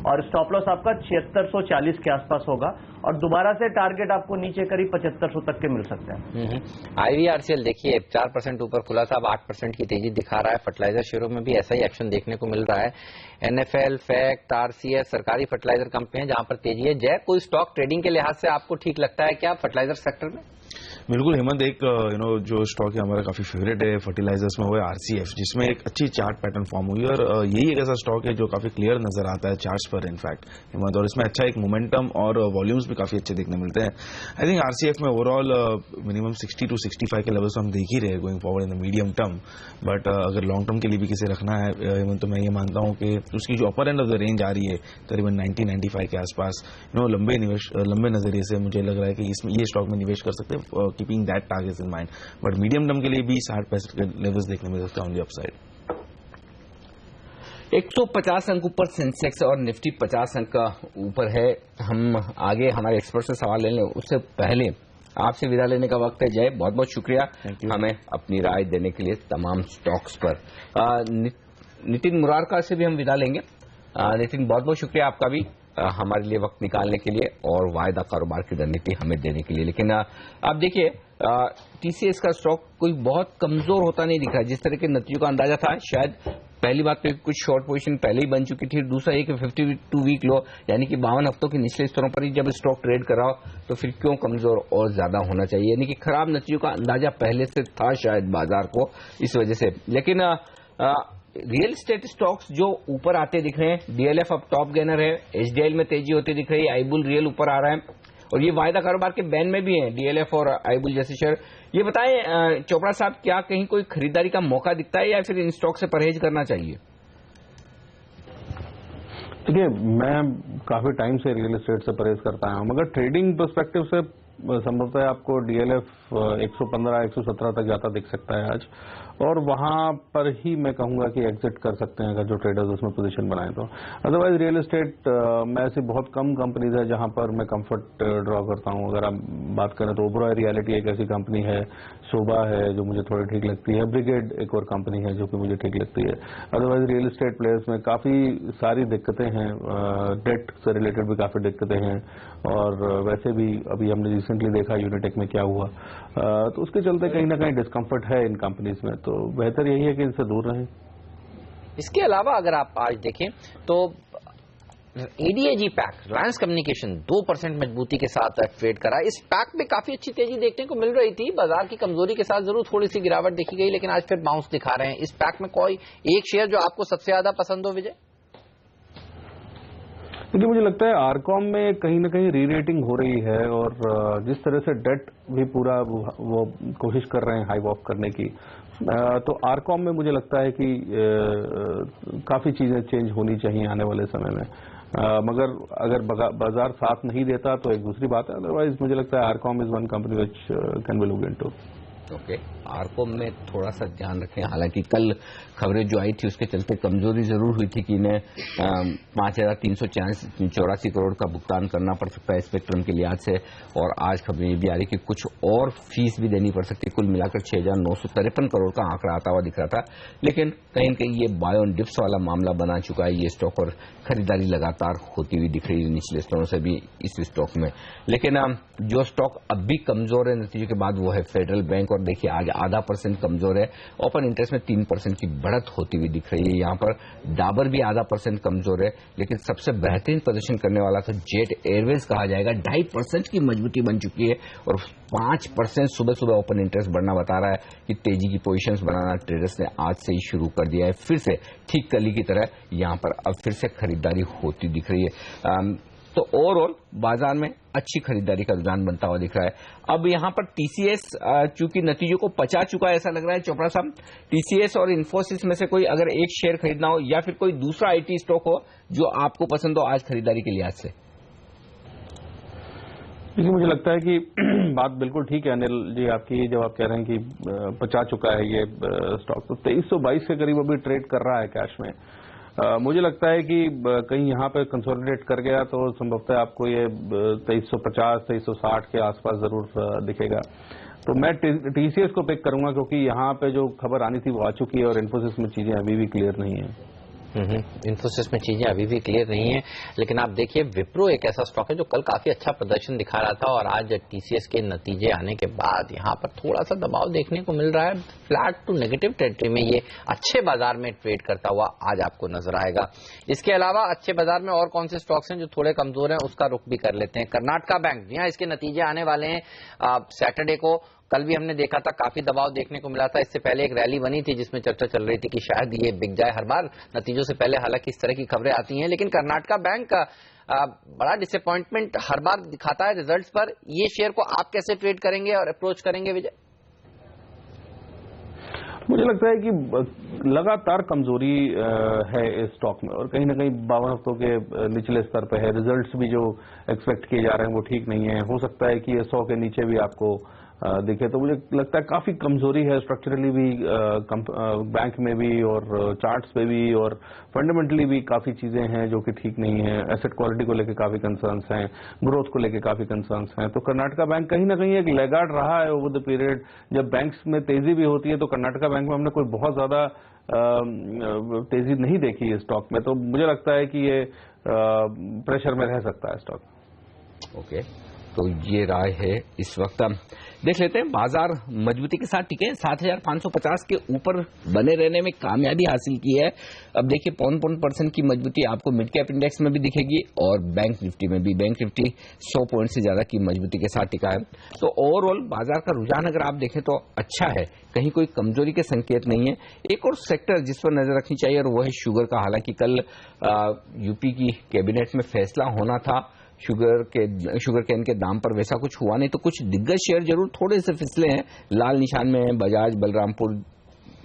और स्टॉप लॉस आपका 7640 के आसपास होगा, और दोबारा से टारगेट आपको नीचे करीब 7500 तक के मिल सकते हैं। आईवीआरसीएल देखिए 4% ऊपर खुला था, अब 8% की तेजी दिखा रहा है। फर्टिलाइजर शेयरों में भी ऐसा ही एक्शन देखने को मिल रहा है। एनएफएल, फैक्ट, आरसीएस सरकारी फर्टिलाइजर कंपनी है जहां पर तेजी है। जय, कोई स्टॉक ट्रेडिंग के लिहाज से आपको ठीक लगता है क्या फर्टिलाइजर सेक्टर में? बिल्कुल हेमंत, एक जो स्टॉक है हमारा काफी फेवरेट है फर्टिलाइजर्स में, वो है आरसीएफ, जिसमें एक अच्छी चार्ट पैटर्न फॉर्म हुई है, और यही एक ऐसा स्टॉक है जो काफी क्लियर नजर आता है चार्ट्स पर इनफैक्ट हेमंत, और इसमें अच्छा एक मोमेंटम और वॉल्यूम्स भी काफी अच्छे देखने मिलते हैं। आई थिंक आरसीएफ में ओवरऑल मिनिमम 60 to 65 के लेवल्स हम देख ही रहे going forward in the medium term, but अगर लॉन्ग टर्म के लिए भी किसे रखना है हेमंत, तो मैं ये मानता हूँ कि उसकी जो अपर एंड ऑफ द रेंज आ रही है करीबन 90-95 के आसपास, लंबे नजरिए से मुझे लग रहा है कि इसमें ये स्टॉक में निवेश कर सकते हैं, keeping that targets in mind. But medium term के लिए भी 60-65 के लेवल्स देखने मिल सकते हैं ऑन द अपसाइड। 150 अंक ऊपर सेंसेक्स और निफ्टी 50 अंक का ऊपर है। हम आगे हमारे एक्सपर्ट से सवाल ले लें, उससे पहले आपसे विदा लेने का वक्त है। जय, बहुत बहुत शुक्रिया हमें अपनी राय देने के लिए तमाम स्टॉक्स पर। नितिन मुरारका से भी हम विदा लेंगे। नितिन, बहुत बहुत शुक्रिया आपका भी हमारे लिए वक्त निकालने के लिए और वायदा कारोबार की रणनीति हमें देने के लिए। लेकिन आप देखिए, टीसीएस का स्टॉक कोई बहुत कमजोर होता नहीं दिख रहा। जिस तरह के नतीजों का अंदाजा था, शायद पहली बात तो कुछ शॉर्ट पोजीशन पहले ही बन चुकी थी। दूसरा एक 52 वीक लो यानी कि 52 हफ्तों के निचले स्तरों पर ही जब स्टॉक ट्रेड कर रहा हो तो फिर क्यों कमजोर और ज्यादा होना चाहिए। यानी कि खराब नतीजों का अंदाजा पहले से था शायद बाजार को, इस वजह से। लेकिन रियल एस्टेट स्टॉक्स जो ऊपर आते दिख रहे हैं, डीएलएफ अब टॉप गेनर है, एचडीएल में तेजी होती दिख रही है, आईबुल रियल ऊपर आ रहा है और ये वायदा कारोबार के बैन में भी है डीएलएफ और आईबुल जैसे शेयर। ये बताएं चोपड़ा साहब, क्या कहीं कोई खरीदारी का मौका दिखता है या फिर इन स्टॉक से परहेज करना चाहिए? देखिए, मैं काफी टाइम से रियल एस्टेट से परहेज करता हूं, मगर ट्रेडिंग पर्सपेक्टिव से संभवतः आपको डीएलएफ 115-117 तक जाता दिख सकता है आज, और वहां पर ही मैं कहूंगा कि एग्जिट कर सकते हैं अगर जो ट्रेडर्स उसमें पोजीशन बनाए तो। अदरवाइज रियल एस्टेट में ऐसी बहुत कम कंपनीज है जहां पर मैं कंफर्ट ड्रॉ करता हूं। अगर आप बात करें तो ओबरॉय रियलिटी एक ऐसी कंपनी है, शोभा है जो मुझे थोड़ी ठीक लगती है, ब्रिगेड एक और कंपनी है जो कि मुझे ठीक लगती है। अदरवाइज रियल एस्टेट प्लेयर्स में काफी सारी दिक्कतें हैं, डेट से रिलेटेड भी काफी दिक्कतें हैं, और वैसे भी अभी हमने रिसेंटली देखा यूनिटेक में क्या हुआ, तो उसके चलते कहीं ना कहीं डिस्कम्फर्ट है इन कंपनीज में, तो बेहतर यही है कि इनसे दूर रहें। इसके अलावा अगर आप आज देखें तो एडीएजी पैक, रिलायंस कम्युनिकेशन 2% मजबूती के साथ ट्रेड करा। इस पैक में काफी अच्छी तेजी देखने को मिल रही थी, बाजार की कमजोरी के साथ जरूर थोड़ी सी गिरावट देखी गई, लेकिन आज फिर बाउंस दिखा रहे हैं। इस पैक में कोई एक शेयर जो आपको सबसे ज्यादा पसंद हो, विजय? क्योंकि मुझे लगता है आरकॉम में कहीं ना कहीं री रेटिंग हो रही है, और जिस तरह से डेट भी पूरा वो कोशिश कर रहे हैं हाई वॉक करने की, तो आरकॉम में मुझे लगता है कि काफी चीजें चेंज होनी चाहिए आने वाले समय में। मगर अगर बाजार साथ नहीं देता तो एक दूसरी बात है, अदरवाइज मुझे लगता है RCom is one company which can be looked into. Okay, RCom में थोड़ा सा ध्यान रखें। हालांकि कल खबरें जो आई थी उसके चलते कमजोरी जरूर हुई थी कि इन्हें 5,384 करोड़ का भुगतान करना पड़ सकता है स्पेक्ट्रम के लिहाज से, और आज खबरें ये भी आ रही कि कुछ और फीस भी देनी पड़ सकती है। कुल मिलाकर 6,953 करोड़ का आंकड़ा आता हुआ दिख रहा था। लेकिन कहीं न कहीं ये बाय ऑन डिप्स वाला मामला बना चुका है ये स्टॉक, और खरीदारी लगातार होती हुई दिख रही है निचले स्तरों से भी इस स्टॉक में। लेकिन जो स्टॉक अब भी कमजोर है नतीजे के बाद वो है फेडरल बैंक, और देखिए आज 0.5% कमजोर है। ओपन इंटरेस्ट में 3% की बढ़त होती हुई दिख रही है। यहाँ पर डाबर भी 0.5% कमजोर है, लेकिन सबसे बेहतरीन प्रदर्शन करने वाला तो जेट एयरवेज कहा जाएगा। 2.5% की मजबूती बन चुकी है, और 5% सुबह सुबह ओपन इंटरेस्ट बढ़ना बता रहा है कि तेजी की पोजीशंस बनाना ट्रेडर्स ने आज से ही शुरू कर दिया है। फिर से ठीक कली की तरह यहाँ पर अब फिर से खरीदारी होती दिख रही है। तो ओवरऑल बाजार में अच्छी खरीदारी का रुझान बनता हुआ दिख रहा है। अब यहां पर टीसीएस चूंकि नतीजों को पचा चुका है ऐसा लग रहा है चोपड़ा साहब, टीसीएस और इन्फोसिस में से कोई अगर एक शेयर खरीदना हो या फिर कोई दूसरा आईटी स्टॉक हो जो आपको पसंद हो आज खरीदारी के लिहाज से। देखिए, मुझे लगता है कि बात बिल्कुल ठीक है अनिल जी आपकी, जब आप कह रहे हैं कि पचा चुका है ये स्टॉक, तो 2322 के करीब अभी ट्रेड कर रहा है कैश में। मुझे लगता है कि कहीं यहाँ पे कंसोलिडेट कर गया तो संभवतः आपको ये 2350, 2360 के आसपास जरूर दिखेगा। तो मैं टीसीएस को पिक करूंगा, क्योंकि यहाँ पे जो खबर आनी थी वो आ चुकी है, और इन्फोसिस में चीजें अभी भी क्लियर नहीं है। इन्फोसिस में चीजें अभी भी क्लियर नहीं है, लेकिन आप देखिए विप्रो एक ऐसा स्टॉक है जो कल काफी अच्छा प्रदर्शन दिखा रहा था, और आज टीसीएस के नतीजे आने के बाद यहाँ पर थोड़ा सा दबाव देखने को मिल रहा है। फ्लैट टू नेगेटिव टेरिटरी में ये अच्छे बाजार में ट्रेड करता हुआ आज आपको नजर आएगा। इसके अलावा अच्छे बाजार में और कौन से स्टॉक्स हैं जो थोड़े कमजोर हैं, उसका रुख भी कर लेते हैं। कर्नाटका बैंक, जी हाँ, इसके नतीजे आने वाले हैं सैटरडे को। कल भी हमने देखा था काफी दबाव देखने को मिला था। इससे पहले एक रैली बनी थी जिसमें चर्चा चल रही थी कि शायद ये बिक जाए हर बार नतीजों से पहले, हालांकि इस तरह की खबरें आती हैं। लेकिन कर्नाटका बैंक का बड़ा डिसअपॉइंटमेंट हर बार दिखाता है रिजल्ट्स पर। ये शेयर को आप कैसे ट्रेड करेंगे और अप्रोच करेंगे विजय? मुझे लगता है कि लगातार कमजोरी है इस स्टॉक में, और कहीं ना कहीं 52 हफ्तों के निचले स्तर पे है। रिजल्ट्स भी जो एक्सपेक्ट किए जा रहे हैं वो ठीक नहीं है। हो सकता है कि ये 100 के नीचे भी आपको दिखे, तो मुझे लगता है काफी कमजोरी है स्ट्रक्चरली भी बैंक में भी और चार्ट्स पे भी, और फंडामेंटली भी काफी चीजें हैं जो कि ठीक नहीं है। एसेट क्वालिटी को लेकर काफी कंसर्न्स हैं, ग्रोथ को लेकर काफी कंसर्न्स हैं। तो कर्नाटका बैंक कहीं ना कहीं एक लैगार्ड रहा है ओवर द पीरियड। जब बैंक्स में तेजी भी होती है तो कर्नाटका बैंक में हमने कोई बहुत ज्यादा तेजी नहीं देखी है स्टॉक में, तो मुझे लगता है कि ये प्रेशर में रह सकता है स्टॉक। ओके, तो ये राय है इस वक्त। देख लेते हैं, बाजार मजबूती के साथ टिके, 7,550 के ऊपर बने रहने में कामयाबी हासिल की है। अब देखिए 0.5% की मजबूती आपको मिड कैप इंडेक्स में भी दिखेगी और बैंक निफ्टी में भी। बैंक निफ्टी 100 पॉइंट से ज्यादा की मजबूती के साथ टिका है। तो ओवरऑल बाजार का रुझान अगर आप देखें तो अच्छा है, कहीं कोई कमजोरी के संकेत नहीं है। एक और सेक्टर जिस पर नजर रखनी चाहिए और वो है शुगर का। हालांकि कल यूपी की कैबिनेट में फैसला होना था शुगर केन के दाम पर, वैसा कुछ हुआ नहीं। तो कुछ दिग्गज शेयर जरूर थोड़े से फिसले हैं, लाल निशान में है, बजाज, बलरामपुर,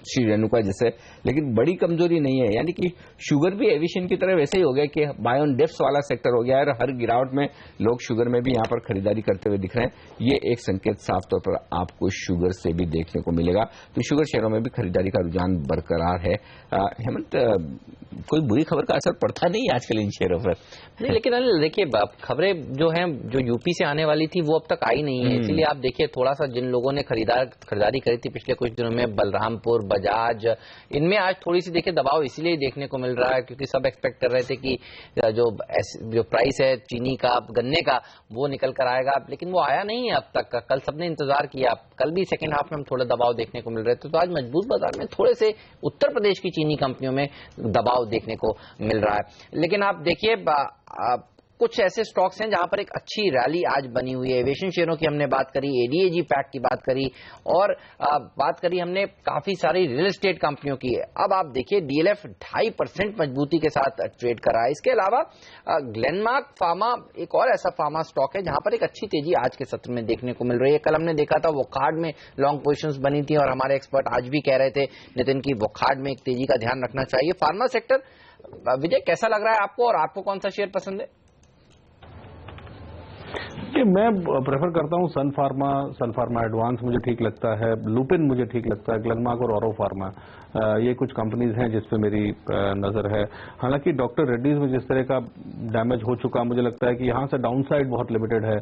श्री रेणुका जैसे, लेकिन बड़ी कमजोरी नहीं है। यानी कि शुगर भी एविएशन की तरह वैसे ही हो गया कि बाय ऑन डिप्स वाला सेक्टर हो गया है और हर गिरावट में लोग शुगर में भी यहां पर खरीदारी करते हुए दिख रहे हैं। ये एक संकेत साफ तौर पर आपको शुगर से भी देखने को मिलेगा। तो शुगर शेयरों में भी खरीदारी का रुझान बरकरार है। हेमंत, कोई बुरी खबर का असर पड़ता नहीं आजकल इन शेयरों पर? नहीं, लेकिन देखिए खबरें जो हैं जो यूपी से आने वाली थी वो अब तक आई नहीं है। इसलिए आप देखिए थोड़ा सा जिन लोगों ने खरीदारी करी थी पिछले कुछ दिनों में, बलरामपुर, बजाज, इनमें आज थोड़ी सी देखिए दबाव इसलिए देखने को मिल रहा है क्योंकि सब एक्सपेक्ट कर रहे थे कि जो प्राइस है चीनी का, गन्ने का, वो निकल कर आएगा, लेकिन वो आया नहीं है अब तक। कल सबने इंतजार किया, कल भी सेकेंड हाफ में हम थोड़ा दबाव देखने को मिल रहे थे। तो आज मजबूत बाजार में थोड़े से उत्तर प्रदेश की चीनी कंपनियों में दबाव देखने को मिल रहा है। लेकिन आप देखिए कुछ ऐसे स्टॉक्स हैं जहां पर एक अच्छी रैली आज बनी हुई है। एविएशन शेयरों की हमने बात करी, एडीएजी पैक की बात करी और बात करी हमने काफी सारी रियल एस्टेट कंपनियों की। अब आप देखिए डीएलएफ 2.5% मजबूती के साथ ट्रेड कर रहा है। इसके अलावा ग्लेनमार्क फार्मा एक और ऐसा फार्मा स्टॉक है जहां पर एक अच्छी तेजी आज के सत्र में देखने को मिल रही है। कल हमने देखा था वोकार्ड में लॉन्ग पोजीशंस बनी थी और हमारे एक्सपर्ट आज भी कह रहे थे नितिन की वोकार्ड में एक तेजी का ध्यान रखना चाहिए। फार्मा सेक्टर, विजय कैसा लग रहा है आपको और आपको कौन सा शेयर पसंद है? मैं प्रेफर करता हूं सन फार्मा एडवांस मुझे ठीक लगता है, लुपिन मुझे ठीक लगता है, ग्लेनमार्क और ऑरो फार्मा, ये कुछ कंपनीज हैं जिस पे मेरी नजर है। हालांकि डॉक्टर रेड्डीज में जिस तरह का डैमेज हो चुका, मुझे लगता है कि यहां से डाउनसाइड बहुत लिमिटेड है,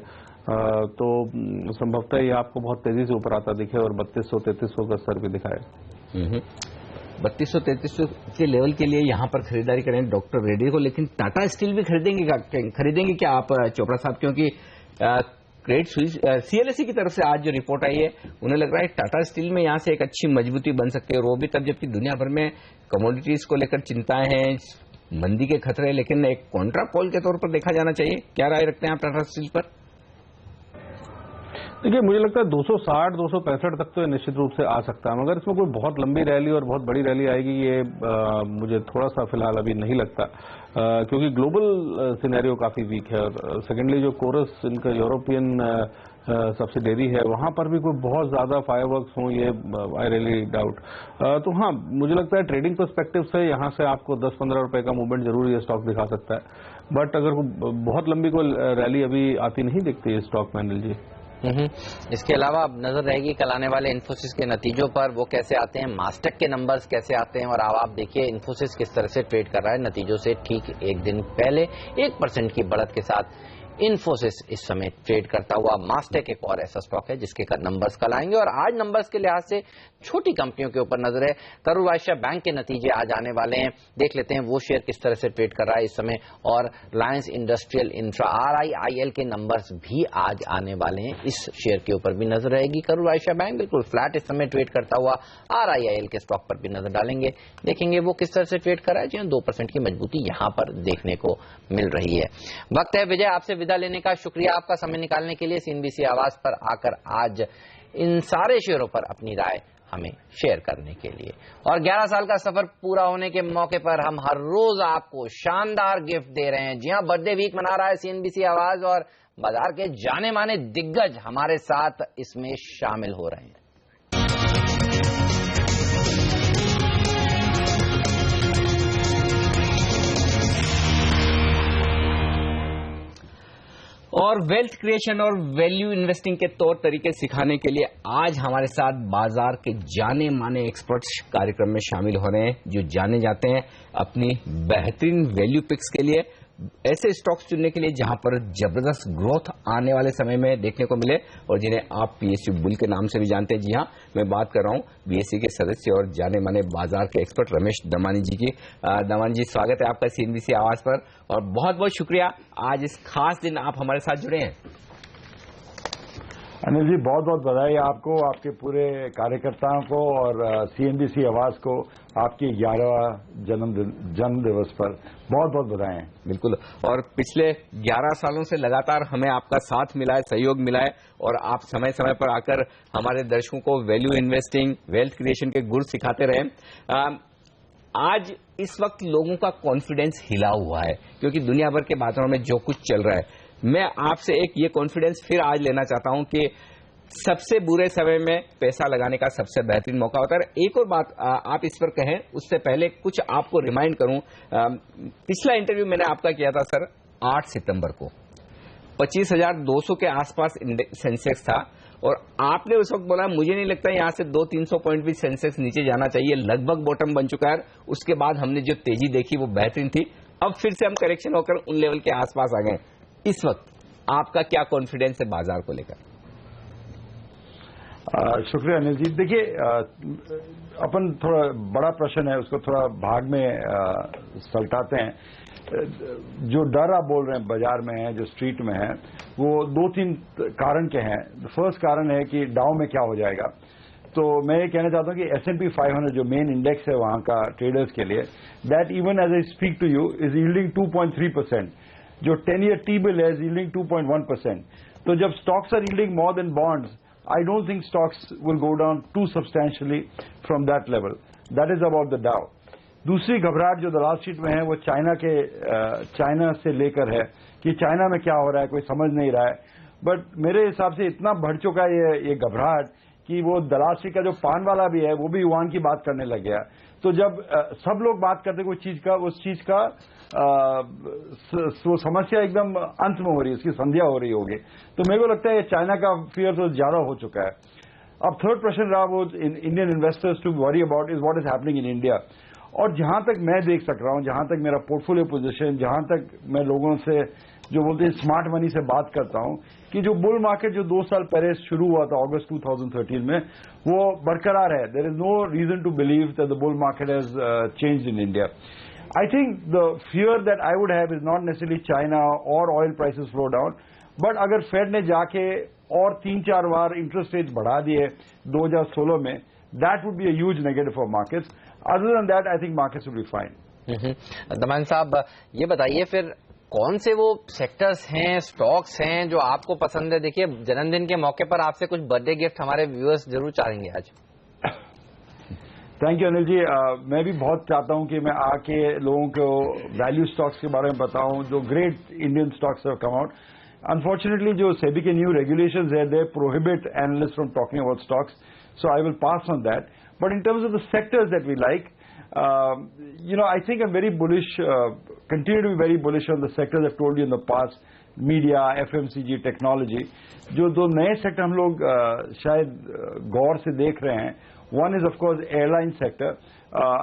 तो संभवतः ये आपको बहुत तेजी से ऊपर आता दिखे और 3200-3300 का स्तर भी दिखाए। 3200-3300 के लेवल के लिए यहां पर खरीदारी करें डॉक्टर रेड्डी को। लेकिन टाटा स्टील भी खरीदेंगे क्या आप चोपड़ा साहब? क्योंकि क्रेडिट स्विस सीएलएसई की तरफ से आज जो रिपोर्ट आई है, उन्हें लग रहा है टाटा स्टील में यहां से एक अच्छी मजबूती बन सकती है और वो भी तब जबकि दुनिया भर में कमोडिटीज को लेकर चिंताएं हैं, मंदी के खतरे, लेकिन एक कॉन्ट्रा कॉल के तौर पर देखा जाना चाहिए। क्या राय रखते हैं आप टाटा स्टील पर? देखिए मुझे लगता है 260-265 तक तो निश्चित रूप से आ सकता है, मगर इसमें कोई बहुत लंबी रैली और बहुत बड़ी रैली आएगी ये मुझे थोड़ा सा फिलहाल अभी नहीं लगता, क्योंकि ग्लोबल सिनेरियो काफी वीक है और सेकेंडली जो कोरस इनका यूरोपियन सब्सिडरी है वहां पर भी कोई बहुत ज्यादा फायरवर्क्स हों, ये आई रियली डाउट। तो हाँ, मुझे लगता है ट्रेडिंग पर्सपेक्टिव से यहाँ से आपको 10-15 रुपए का मूवमेंट जरूर ये स्टॉक दिखा सकता है, बट अगर बहुत लंबी कोई रैली अभी आती नहीं दिखती है स्टॉक में अनिल जी। इसके अलावा अब नजर रहेगी कल आने वाले इन्फोसिस के नतीजों पर, वो कैसे आते हैं, मास्टेक के नंबर्स कैसे आते हैं। और अब आप देखिए इन्फोसिस किस तरह से ट्रेड कर रहा है नतीजों से ठीक एक दिन पहले 1% की बढ़त के साथ इन्फोसिस इस समय ट्रेड करता हुआ। मास्टेक एक और ऐसा स्टॉक है जिसके नंबर्स कल आएंगे और आज नंबर्स के लिहाज से छोटी कंपनियों के ऊपर नजर है। करूर वैश्य बैंक के नतीजे आज आने वाले हैं, देख लेते हैं वो शेयर किस तरह से ट्रेड कर रहा है इस समय। और रिलायंस इंडस्ट्रियल इंफ्रा RIIL के नंबर्स भी आज आने वाले हैं, इस शेयर के ऊपर भी नजर रहेगी। करूर वैश्य बैंक बिल्कुल फ्लैट इस समय ट्रेड करता हुआ। RIIL के स्टॉक पर भी नजर डालेंगे, देखेंगे वो किस तरह से ट्रेड कर रहा है, जी 2% की मजबूती यहां पर देखने को मिल रही है। वक्त है विजय आपसे विदा लेने का। शुक्रिया आपका समय निकालने के लिए, CNBC आवाज पर आकर आज इन सारे शेयरों पर अपनी राय हमें शेयर करने के लिए। और 11 साल का सफर पूरा होने के मौके पर हम हर रोज आपको शानदार गिफ्ट दे रहे हैं। जी हां, बर्थडे वीक मना रहा है CNBC आवाज और बाजार के जाने माने दिग्गज हमारे साथ इसमें शामिल हो रहे हैं। और वेल्थ क्रिएशन और वैल्यू इन्वेस्टिंग के तौर तरीके सिखाने के लिए आज हमारे साथ बाजार के जाने माने एक्सपर्ट्स कार्यक्रम में शामिल हो रहे हैं, जो जाने जाते हैं अपनी बेहतरीन वैल्यू पिक्स के लिए, ऐसे स्टॉक्स चुनने के लिए जहां पर जबरदस्त ग्रोथ आने वाले समय में देखने को मिले, और जिन्हें आप पीएसयू बुल के नाम से भी जानते हैं। जी हां, मैं बात कर रहा हूं बीएसई के सदस्य और जाने माने बाजार के एक्सपर्ट रमेश दमानी जी की। दमानी जी, स्वागत है आपका सीएनबीसी आवाज पर, और बहुत बहुत शुक्रिया आज इस खास दिन आप हमारे साथ जुड़े हैं। अनिल जी, बहुत बहुत बधाई आपको, आपके पूरे कार्यकर्ताओं को और सीएनबीसी आवाज को आपके 11वां जन्म दिवस पर बहुत बहुत बधाई। बिल्कुल, और पिछले 11 सालों से लगातार हमें आपका साथ मिला है, सहयोग मिला है, और आप समय समय पर आकर हमारे दर्शकों को वैल्यू इन्वेस्टिंग, वेल्थ क्रिएशन के गुर सिखाते रहे। आज इस वक्त लोगों का कॉन्फिडेंस हिला हुआ है, क्योंकि दुनिया भर के बाजारों में जो कुछ चल रहा है, मैं आपसे एक ये कॉन्फिडेंस फिर आज लेना चाहता हूं कि सबसे बुरे समय में पैसा लगाने का सबसे बेहतरीन मौका होता है। एक और बात आप इस पर कहें, उससे पहले कुछ आपको रिमाइंड करूं, पिछला इंटरव्यू मैंने आपका किया था सर 8 सितंबर को, 25,200 के आसपास सेंसेक्स था, और आपने उस वक्त बोला मुझे नहीं लगता यहां से 200-300 पॉइंट भी सेंसेक्स नीचे जाना चाहिए, लगभग बॉटम बन चुका है। उसके बाद हमने जो तेजी देखी वो बेहतरीन थी, अब फिर से हम करेक्शन होकर उन लेवल के आसपास आ गए। इस वक्त आपका क्या कॉन्फिडेंस है बाजार को लेकर? शुक्रिया अनिल जी। देखिए, अपन थोड़ा बड़ा प्रश्न है, उसको थोड़ा भाग में सलटाते हैं। जो डर आप बोल रहे हैं बाजार में है, जो स्ट्रीट में है, वो 2-3 कारण के हैं। फर्स्ट कारण है कि डाउ में क्या हो जाएगा। तो मैं ये कहना चाहता हूं कि S&P 500 जो मेन इंडेक्स है वहां का ट्रेडर्स के लिए, that even as I speak to you is yielding 2.3%। जो 10-year T-bill है yielding 2.1%. तो जब stocks are yielding more than bonds, I don't think stocks will go down too substantially from that level. That is about the Dow. दूसरी घबराहट जो दलाल शीट में है वो चाइना से लेकर है कि चाइना में क्या हो रहा है, कोई समझ नहीं रहा है। बट मेरे हिसाब से इतना बढ़ चुका है ये घबराहट कि वो दलाल शीट का जो पान वाला भी है वो भी युआन की बात करने लग गया। तो जब सब लोग बात करते कोई चीज का, उस चीज का वो समस्या एकदम अंत में हो रही है, उसकी संध्या हो रही होगी। तो मेरे को लगता है चाइना का फियर तो ज्यादा हो चुका है। अब थर्ड प्रश्न रहा वो Indian investors to worry about is what is happening in India. और जहां तक मैं देख सक रहा हूं, जहां तक मेरा पोर्टफोलियो पोजीशन, जहां तक मैं लोगों से जो बोलते हैं स्मार्ट मनी से बात करता हूं, कि जो बुल मार्केट जो 2 साल पहले शुरू हुआ था अगस्त 2013 में, वो बरकरार है। There is no reason to believe that the bull market has changed in India. I think the fear that I would have is not necessarily China or oil prices slow down, but अगर फेड ने जाके और 3-4 बार इंटरेस्ट रेट बढ़ा दिए 2016 में, that would be a huge negative for markets. Other than that, I think markets will be fine. Damani साहब, ये बताइए फिर कौन से वो सेक्टर्स हैं, स्टॉक्स हैं जो आपको पसंद है? देखिए, जन्मदिन के मौके पर आपसे कुछ बर्थडे गिफ्ट हमारे व्यूअर्स जरूर चाहेंगे आज। थैंक यू अनिल जी। मैं भी बहुत चाहता हूं कि मैं आके लोगों को वैल्यू स्टॉक्स के बारे में बताऊं, जो great Indian stocks have come out. Unfortunately जो सेबी के न्यू रेगुलेशंस है, they prohibit analyst from talking about stocks, so I will pass on that. But in terms of the sectors that we like, I think I'm very bullish, continue to be very bullish on the sectors I've told you in the past, media, FMCG, technology. जो 2 नए सेक्टर हम लोग शायद गौर से देख रहे हैं, one is of course airline sector.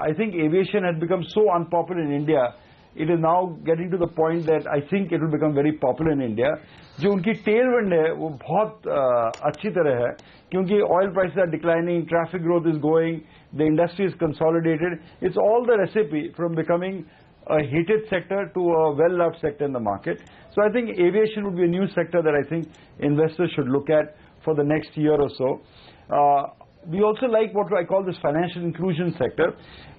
I think aviation has become so unpopular in India, it is now getting to the point that I think it will become very popular in India. जो उनकी tailwind है वो बहुत अच्छी तरह है, क्योंकि oil prices are declining, traffic growth is going, the industry is consolidated. It's all the recipe from becoming a hated sector to a well-loved sector in the market. So I think aviation would be a new sector that I think investors should look at for the next year or so. We also like what I call this financial inclusion sector.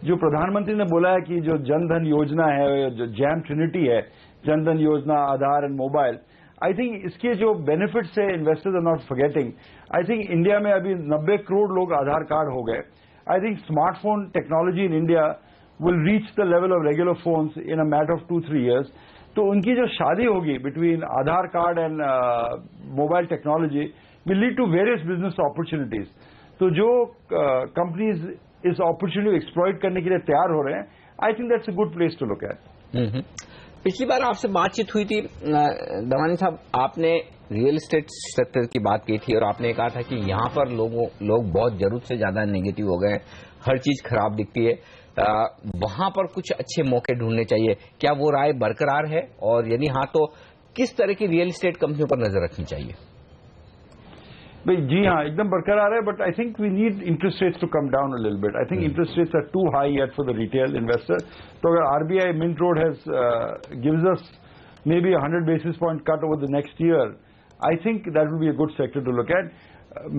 जो प्रधानमंत्री ने बोला है कि जो जनधन योजना है, जो जैम ट्रिनिटी है, Jan Dhan Yojana, Aadhaar and mobile, I think इसके जो बेनिफिट्स है investors are not forgetting. I think India में अभी 90 करोड़ लोग आधार कार्ड हो गए। I think smartphone technology in India will reach the level of regular phones in a matter of 2-3 years. तो उनकी जो शादी होगी between Aadhaar card and mobile technology will lead to various business opportunities. तो जो कंपनीज इस अपॉर्चुनिटी को एक्सप्लॉइट करने के लिए तैयार हो रहे हैं, I think that's a good place to look at. पिछली बार आपसे बातचीत हुई थी दवानी साहब, आपने रियल एस्टेट सेक्टर की बात की थी और आपने कहा था कि यहाँ पर लोग बहुत जरूरत से ज्यादा नेगेटिव हो गए, हर चीज खराब दिखती है, वहां पर कुछ अच्छे मौके ढूंढने चाहिए। क्या वो राय बरकरार है, और यदि हाँ तो किस तरह की रियल एस्टेट कंपनियों पर नजर रखनी चाहिए? भाई जी हाँ, एकदम बरकरार है, but I think we need interest rates to come down a little bit. I think interest rates are too high yet for the retail investor. तो अगर RBI Mint Road has gives us may be 100 basis point cut over the next year, I think that will be a good sector to look at.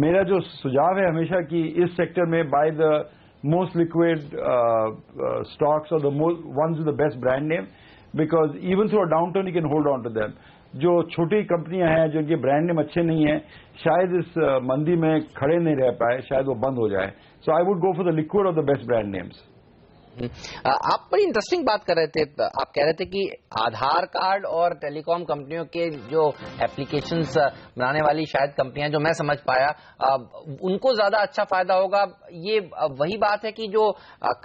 मेरा जो सुझाव है हमेशा कि इस सेक्टर में buy the most liquid stocks और the ones with the best brand name, because even through a downturn you can hold on to them. जो छोटी कंपनियां हैं जिनके ब्रांड नेम अच्छे नहीं है, शायद इस मंदी में खड़े नहीं रह पाए, शायद वो बंद हो जाए। So I would go for the liquid और द बेस्ट ब्रांड नेम्स। आप बड़ी इंटरेस्टिंग बात कर रहे थे, आप कह रहे थे कि आधार कार्ड और टेलीकॉम कंपनियों के जो एप्लीकेशंस बनाने वाली शायद कंपनियां, जो मैं समझ पाया, उनको ज्यादा अच्छा फायदा होगा। ये वही बात है कि जो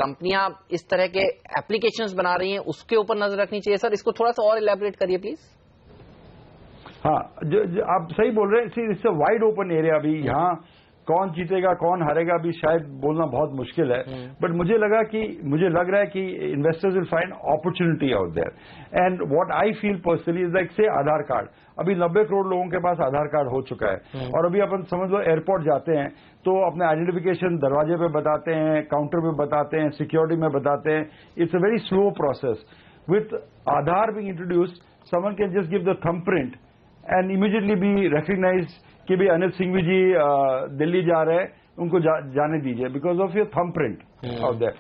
कंपनियां इस तरह के एप्लीकेशंस बना रही हैं उसके ऊपर नजर रखनी चाहिए। सर, इसको थोड़ा सा और इलैबोरेट करिए प्लीज। हाँ, आप सही बोल रहे हैं। It's a wide open area. अभी यहाँ कौन जीतेगा कौन हारेगा अभी शायद बोलना बहुत मुश्किल है, बट मुझे लग रहा है कि investors will find opportunity out there. And what I feel personally is like say Aadhaar card, अभी 90 करोड़ लोगों के पास आधार कार्ड हो चुका है, और अभी अपन समझ लो एयरपोर्ट जाते हैं तो अपने आइडेंटिफिकेशन दरवाजे पे बताते हैं, काउंटर पे बताते हैं, सिक्योरिटी में बताते हैं। It's a very slow process. With Aadhaar being introduced, someone can just give the thumb print and immediately be recognise कि भाई अनिल सिंघवी जी दिल्ली जा रहे हैं, उनको जाने दीजिए because of your thumb print out there.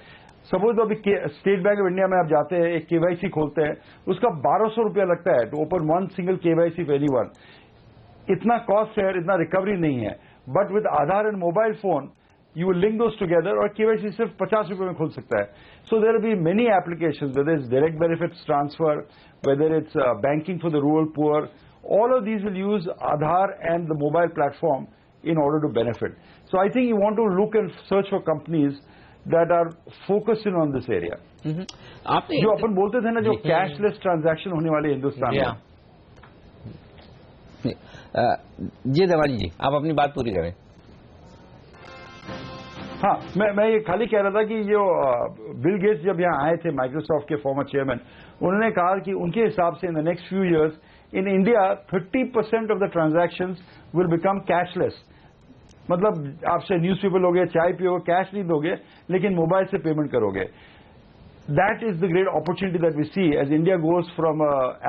Suppose अभी स्टेट बैंक ऑफ इंडिया में आप जाते हैं, एक केवाईसी खोलते हैं, उसका 1200 रुपया लगता है to open one single KYC for anyone. इतना कॉस्ट है, इतना रिकवरी नहीं है। But with Aadhaar and mobile phone you will link those together, और केवाईसी सिर्फ 50 रुपए में खुल सकता है। So there will be many applications, whether it's direct benefits transfer, whether it's banking for the rural poor, all of these will use Aadhaar and the mobile platform in order to benefit. So I think you want to look and search for companies that are focusing on this area. आपने जो अपन बोलते थे ना, जो कैशलेस ट्रांजैक्शन होने वाले हिंदुस्तान में। जी देवानी जी, आप अपनी बात पूरी करें। हाँ, मैं ये खाली कह रहा था कि जो बिल गेट्स जब यहाँ आए थे, माइक्रोसॉफ्ट के फॉर्मर चेयरमैन, उन्होंने कहा कि उनके हिसाब से in the next few years in India 30% of the transactions will become cashless. मतलब आपसे न्यूज़पेपर लोगे, चाय पियोगे, कैश नहीं दोगे, लेकिन मोबाइल से पेमेंट करोगे। That is the great opportunity that we see as India goes from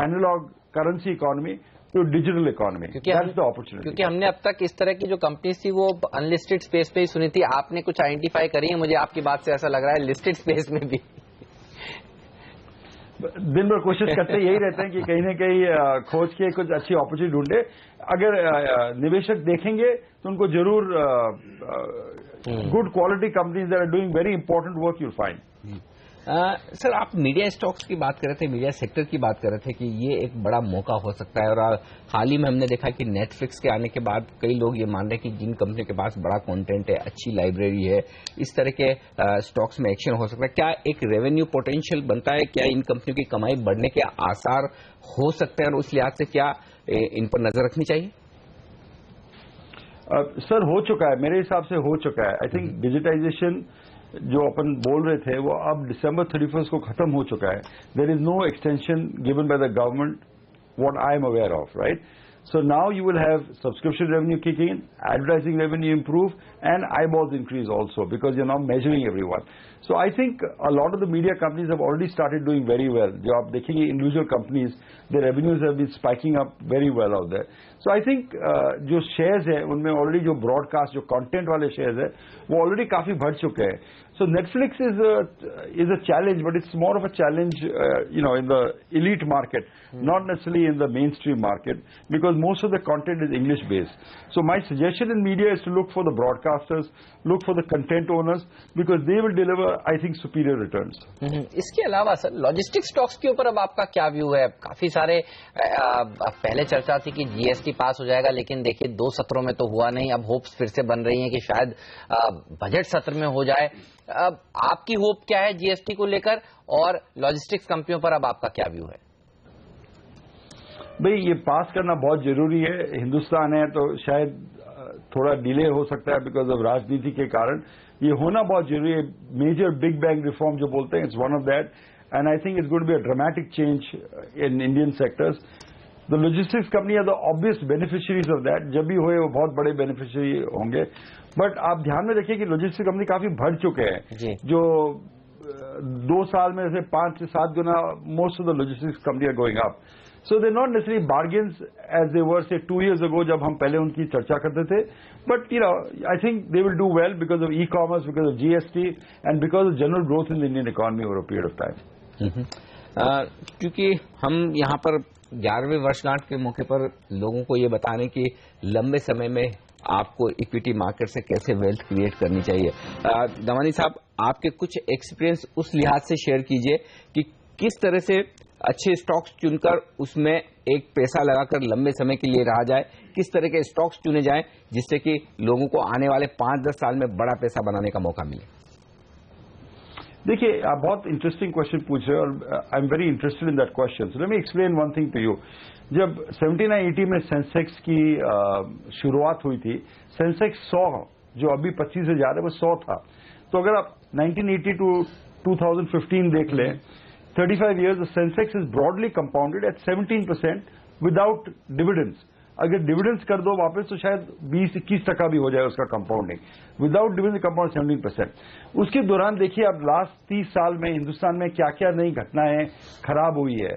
analog currency economy to digital economy. That's the opportunity. क्योंकि हमने अब तक इस तरह की जो कंपनीज थी वो अनलिस्टेड स्पेस पे ही सुनी थी, आपने कुछ आइडेंटिफाई करी है, मुझे आपकी बात से ऐसा लग रहा है लिस्टेड स्पेस में भी। दिन भर कोशिश करते यही रहते हैं कि कहीं ना कहीं खोज के कुछ अच्छी अपॉर्चुनिटी ढूंढे। अगर निवेशक देखेंगे तो उनको जरूर good quality companies that are doing very important work you'll find. Sir, आप मीडिया स्टॉक्स की बात कर रहे थे, मीडिया सेक्टर की बात कर रहे थे कि ये एक बड़ा मौका हो सकता है, और हाल ही में हमने देखा कि नेटफ्लिक्स के आने के बाद कई लोग ये मान रहे हैं कि जिन कंपनी के पास बड़ा कंटेंट है, अच्छी लाइब्रेरी है, इस तरह के स्टॉक्स में एक्शन हो सकता है। क्या एक रेवेन्यू पोटेंशियल बनता है? क्या इन कंपनियों की कमाई बढ़ने के आसार हो सकते हैं, और उस लिहाज से क्या इन पर नजर रखनी चाहिए? सर, हो चुका है, मेरे हिसाब से हो चुका है। आई थिंक डिजिटाइजेशन जो अपन बोल रहे थे वो अब December 31 को खत्म हो चुका है। There is no extension given by the government, what I am aware of, right? So now you will have subscription revenue kick in, advertising revenue improve, and eyeballs increase also because you're now measuring everyone. So I think a lot of the media companies have already started doing very well. जो आप देखेंगे individual companies, their revenues have been spiking up very well out there. So I think जो shares है उनमें already जो broadcast, जो content वाले shares है वो already काफी बढ़ चुके हैं. So Netflix is a challenge, but it's more of a challenge, in the elite market, not necessarily in the mainstream market, because most of the content is English based. So my suggestion in media is to look for the broadcasters, look for the content owners, because they will deliver, I think, superior returns. इसके अलावा सर, लॉजिस्टिक स्टॉक्स के ऊपर अब आपका क्या व्यू है? काफी सारे पहले चर्चा थी कि जीएसटी पास हो जाएगा, लेकिन देखिए 2 सत्रों में तो हुआ नहीं। अब होप्स फिर से बन रही हैं कि शायद बजट सत्र में हो जाए। अब आपकी होप क्या है जीएसटी को लेकर, और लॉजिस्टिक्स कंपनियों पर अब आपका क्या व्यू है? भाई ये पास करना बहुत जरूरी है। हिंदुस्तान है तो शायद थोड़ा डिले हो सकता है बिकॉज ऑफ राजनीति के कारण, ये होना बहुत जरूरी है। मेजर बिग बैंग रिफॉर्म जो बोलते हैं, it's one of that, and I think it's going to be a dramatic change in Indian sectors. The logistics company are the obvious beneficiaries of that, जब भी हुए वो बहुत बड़े बेनिफिशियरी होंगे। बट आप ध्यान में रखिए कि लॉजिस्टिक्स कंपनी काफी बढ़ चुके हैं, जो 2 साल में से 5 से 7 गुना most of the logistics company are going up. So they're not necessarily bargains as they were say 2 years ago जब हम पहले उनकी चर्चा करते थे, but you know I think they will do well because of e-commerce, because of GST and because of general growth in the Indian economy over a period of time. क्योंकि हम यहाँ पर 11वीं वर्षगांठ के मौके पर लोगों को ये बताने कि लंबे समय में आपको इक्विटी मार्केट से कैसे वेल्थ क्रिएट करनी चाहिए। दमानी साहब, आपके कुछ एक्सपीरियंस उस लिहाज से शेयर कीजिए कि किस तरह से अच्छे स्टॉक्स चुनकर उसमें एक पैसा लगाकर लंबे समय के लिए रहा जाए, किस तरह के स्टॉक्स चुने जाएं जिससे कि लोगों को आने वाले 5-10 साल में बड़ा पैसा बनाने का मौका मिले। देखिए, आप बहुत इंटरेस्टिंग क्वेश्चन पूछ रहे हो और I am very interested in that question. So let me explain one thing to you. जब 79-80 में सेंसेक्स की शुरुआत हुई थी, सेंसेक्स 100 जो अभी 25 से जा रहा है वो 100 था। तो अगर आप 1980 टू 2015 देख लें, 35 years, the Sensex is broadly compounded at 17% without dividends. अगर डिविडेंड्स कर दो वापस तो शायद 20-21% भी हो जाए उसका कंपाउंडिंग। Without dividend compound 17%। उसके दौरान देखिए आप लास्ट 30 साल में हिंदुस्तान में क्या क्या नई घटनाएं खराब हुई है।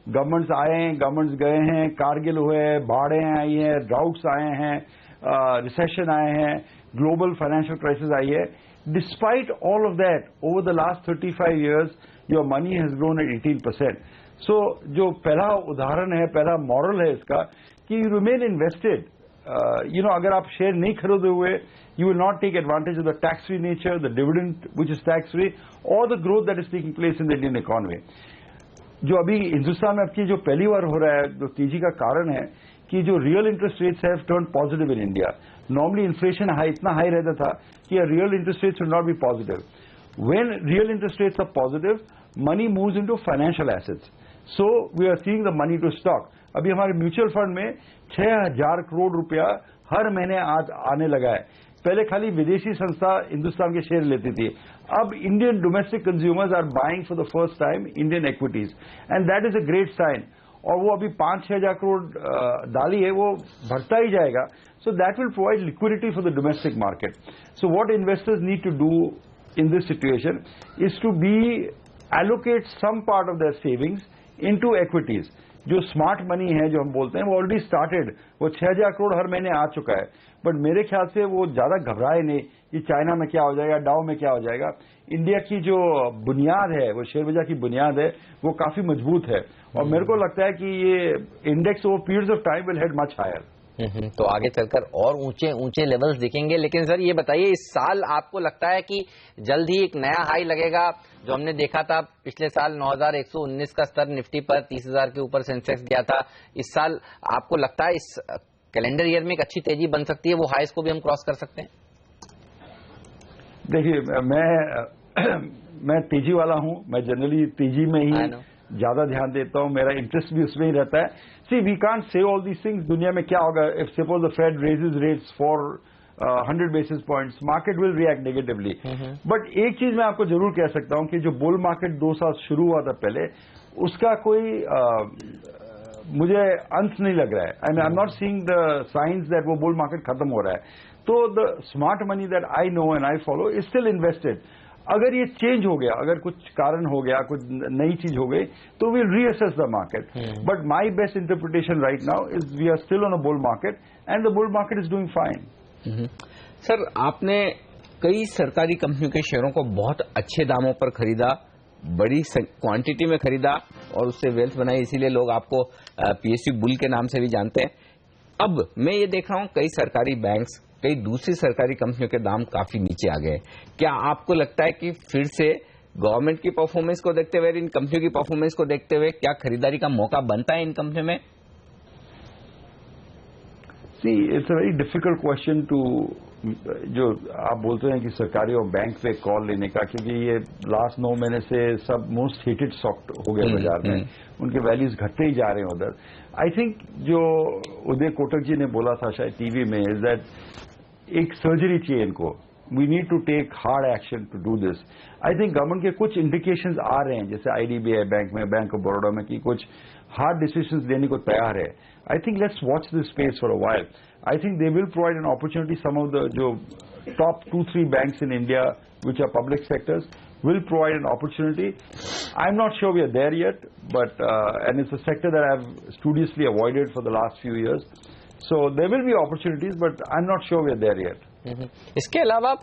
गवर्नमेंट्स आए हैं, गवर्नमेंट्स गए हैं, कारगिल हुए, बाढ़ें आई हैं, ड्राउट्स आए हैं, रिसेशन आए हैं, ग्लोबल फाइनेंशियल क्राइसिस आई है। Despite all of that, over the last 35 years your money has grown at 18%। सो जो पहला उदाहरण है, पहला मॉरल है इसका कि you remain invested. You know, अगर आप शेयर नहीं खरीदे हुए, you will not take advantage of the tax free nature, the dividend which is tax free, और the growth that is taking place in the Indian economy. जो अभी हिंदुस्तान में आपकी जो पहली बार हो रहा है, जो तेजी का कारण है कि जो real interest rates have turn positive in India. Normally inflation इतना हाई रहता था कि real interest rates should not be positive. When real interest rates are positive, money moves into financial assets. So we are seeing the money to stock. अभी हमारे म्यूचुअल फंड में 6,000 करोड़ रुपया हर महीने आज आने लगा है। पहले खाली विदेशी संस्था हिंदुस्तान के शेयर लेती थी, अब Indian domestic consumers are buying for the first time Indian equities, and that is a great sign. और वो अभी 5-6 हजार करोड़ डाली है, वो बढ़ता ही जाएगा। So that will provide liquidity for the domestic market. So what investors need to do in this situation is to allocate some part of their savings into equities. जो स्मार्ट मनी है जो हम बोलते हैं, वो ऑलरेडी स्टार्टेड, वो 6,000 करोड़ हर महीने आ चुका है। बट मेरे ख्याल से वो ज्यादा घबराए नहीं कि चाइना में क्या हो जाएगा, डाउ में क्या हो जाएगा। इंडिया की जो बुनियाद है, वो शेयर बाजार की बुनियाद है, वो काफी मजबूत है, और मेरे को लगता है कि ये index over periods of time will head much higher. तो आगे चलकर और ऊंचे ऊंचे लेवल्स दिखेंगे। लेकिन सर ये बताइए, इस साल आपको लगता है कि जल्द ही एक नया हाई लगेगा? जो हमने देखा था पिछले साल 9,119 का स्तर निफ्टी पर, 30,000 के ऊपर सेंसेक्स गया था। इस साल आपको लगता है इस कैलेंडर ईयर में एक अच्छी तेजी बन सकती है, वो हाईस को भी हम क्रॉस कर सकते हैं? देखिए, मैं तेजी वाला हूं, मैं जनरली तेजी में ही ज्यादा ध्यान देता हूं, मेरा इंटरेस्ट भी उसमें ही रहता है। See we can't see all these things. दुनिया में क्या होगा if suppose the Fed raises rates for 100 basis points, market will react negatively. But एक चीज मैं आपको जरूर कह सकता हूं कि जो बुल मार्केट 2 साल शुरू हुआ था पहले, उसका कोई मुझे अंत नहीं लग रहा है। I am not seeing the science that वो बुल मार्केट खत्म हो रहा है। तो the smart money that I know and I follow is still invested. अगर ये चेंज हो गया, अगर कुछ कारण हो गया, कुछ नई चीज हो गई, तो we reassess the market. But my best interpretation right now is we are still on a bull market and the bull market is doing fine. Sir, आपने कई सरकारी कंपनियों के शेयरों को बहुत अच्छे दामों पर खरीदा, बड़ी क्वांटिटी में खरीदा और उससे वेल्थ बनाई, इसीलिए लोग आपको पीएसयू बुल के नाम से भी जानते हैं। अब मैं ये देख रहा हूं कई सरकारी बैंक्स, कई दूसरी सरकारी कंपनियों के दाम काफी नीचे आ गए। क्या आपको लगता है कि फिर से गवर्नमेंट की परफॉर्मेंस को देखते हुए, इन कंपनियों की परफॉर्मेंस को देखते हुए क्या खरीदारी का मौका बनता है इन कंपनियों में? See, it's a very difficult question to जो आप बोलते हैं कि सरकारी और बैंक पे कॉल लेने का, क्योंकि ये लास्ट 9 महीने से सब मोस्ट हेटेड स्टॉक हो गए बाजार में, उनके वैल्यूज घटते ही जा रहे हैं उधर. आई थिंक जो उदय कोटक जी ने बोला था शायद टीवी में, इज दैट एक सर्जरी चाहिए इनको. We need to take hard action to do this. I think government के कुछ इंडिकेशंस आ रहे हैं, जैसे IDBI बैंक में, बैंक ऑफ बड़ौदा में, कि कुछ हार्ड डिसीजंस लेने को तैयार है. I think let's watch this space for a while. I think they will provide an opportunity. Some of the top 2-3 banks in India, which are public sectors, will provide an opportunity. I'm not sure we are there yet, but and it's a sector that I've studiously avoided for the last few years. So there will be opportunities, but I'm not sure we are there yet. इसके अलावा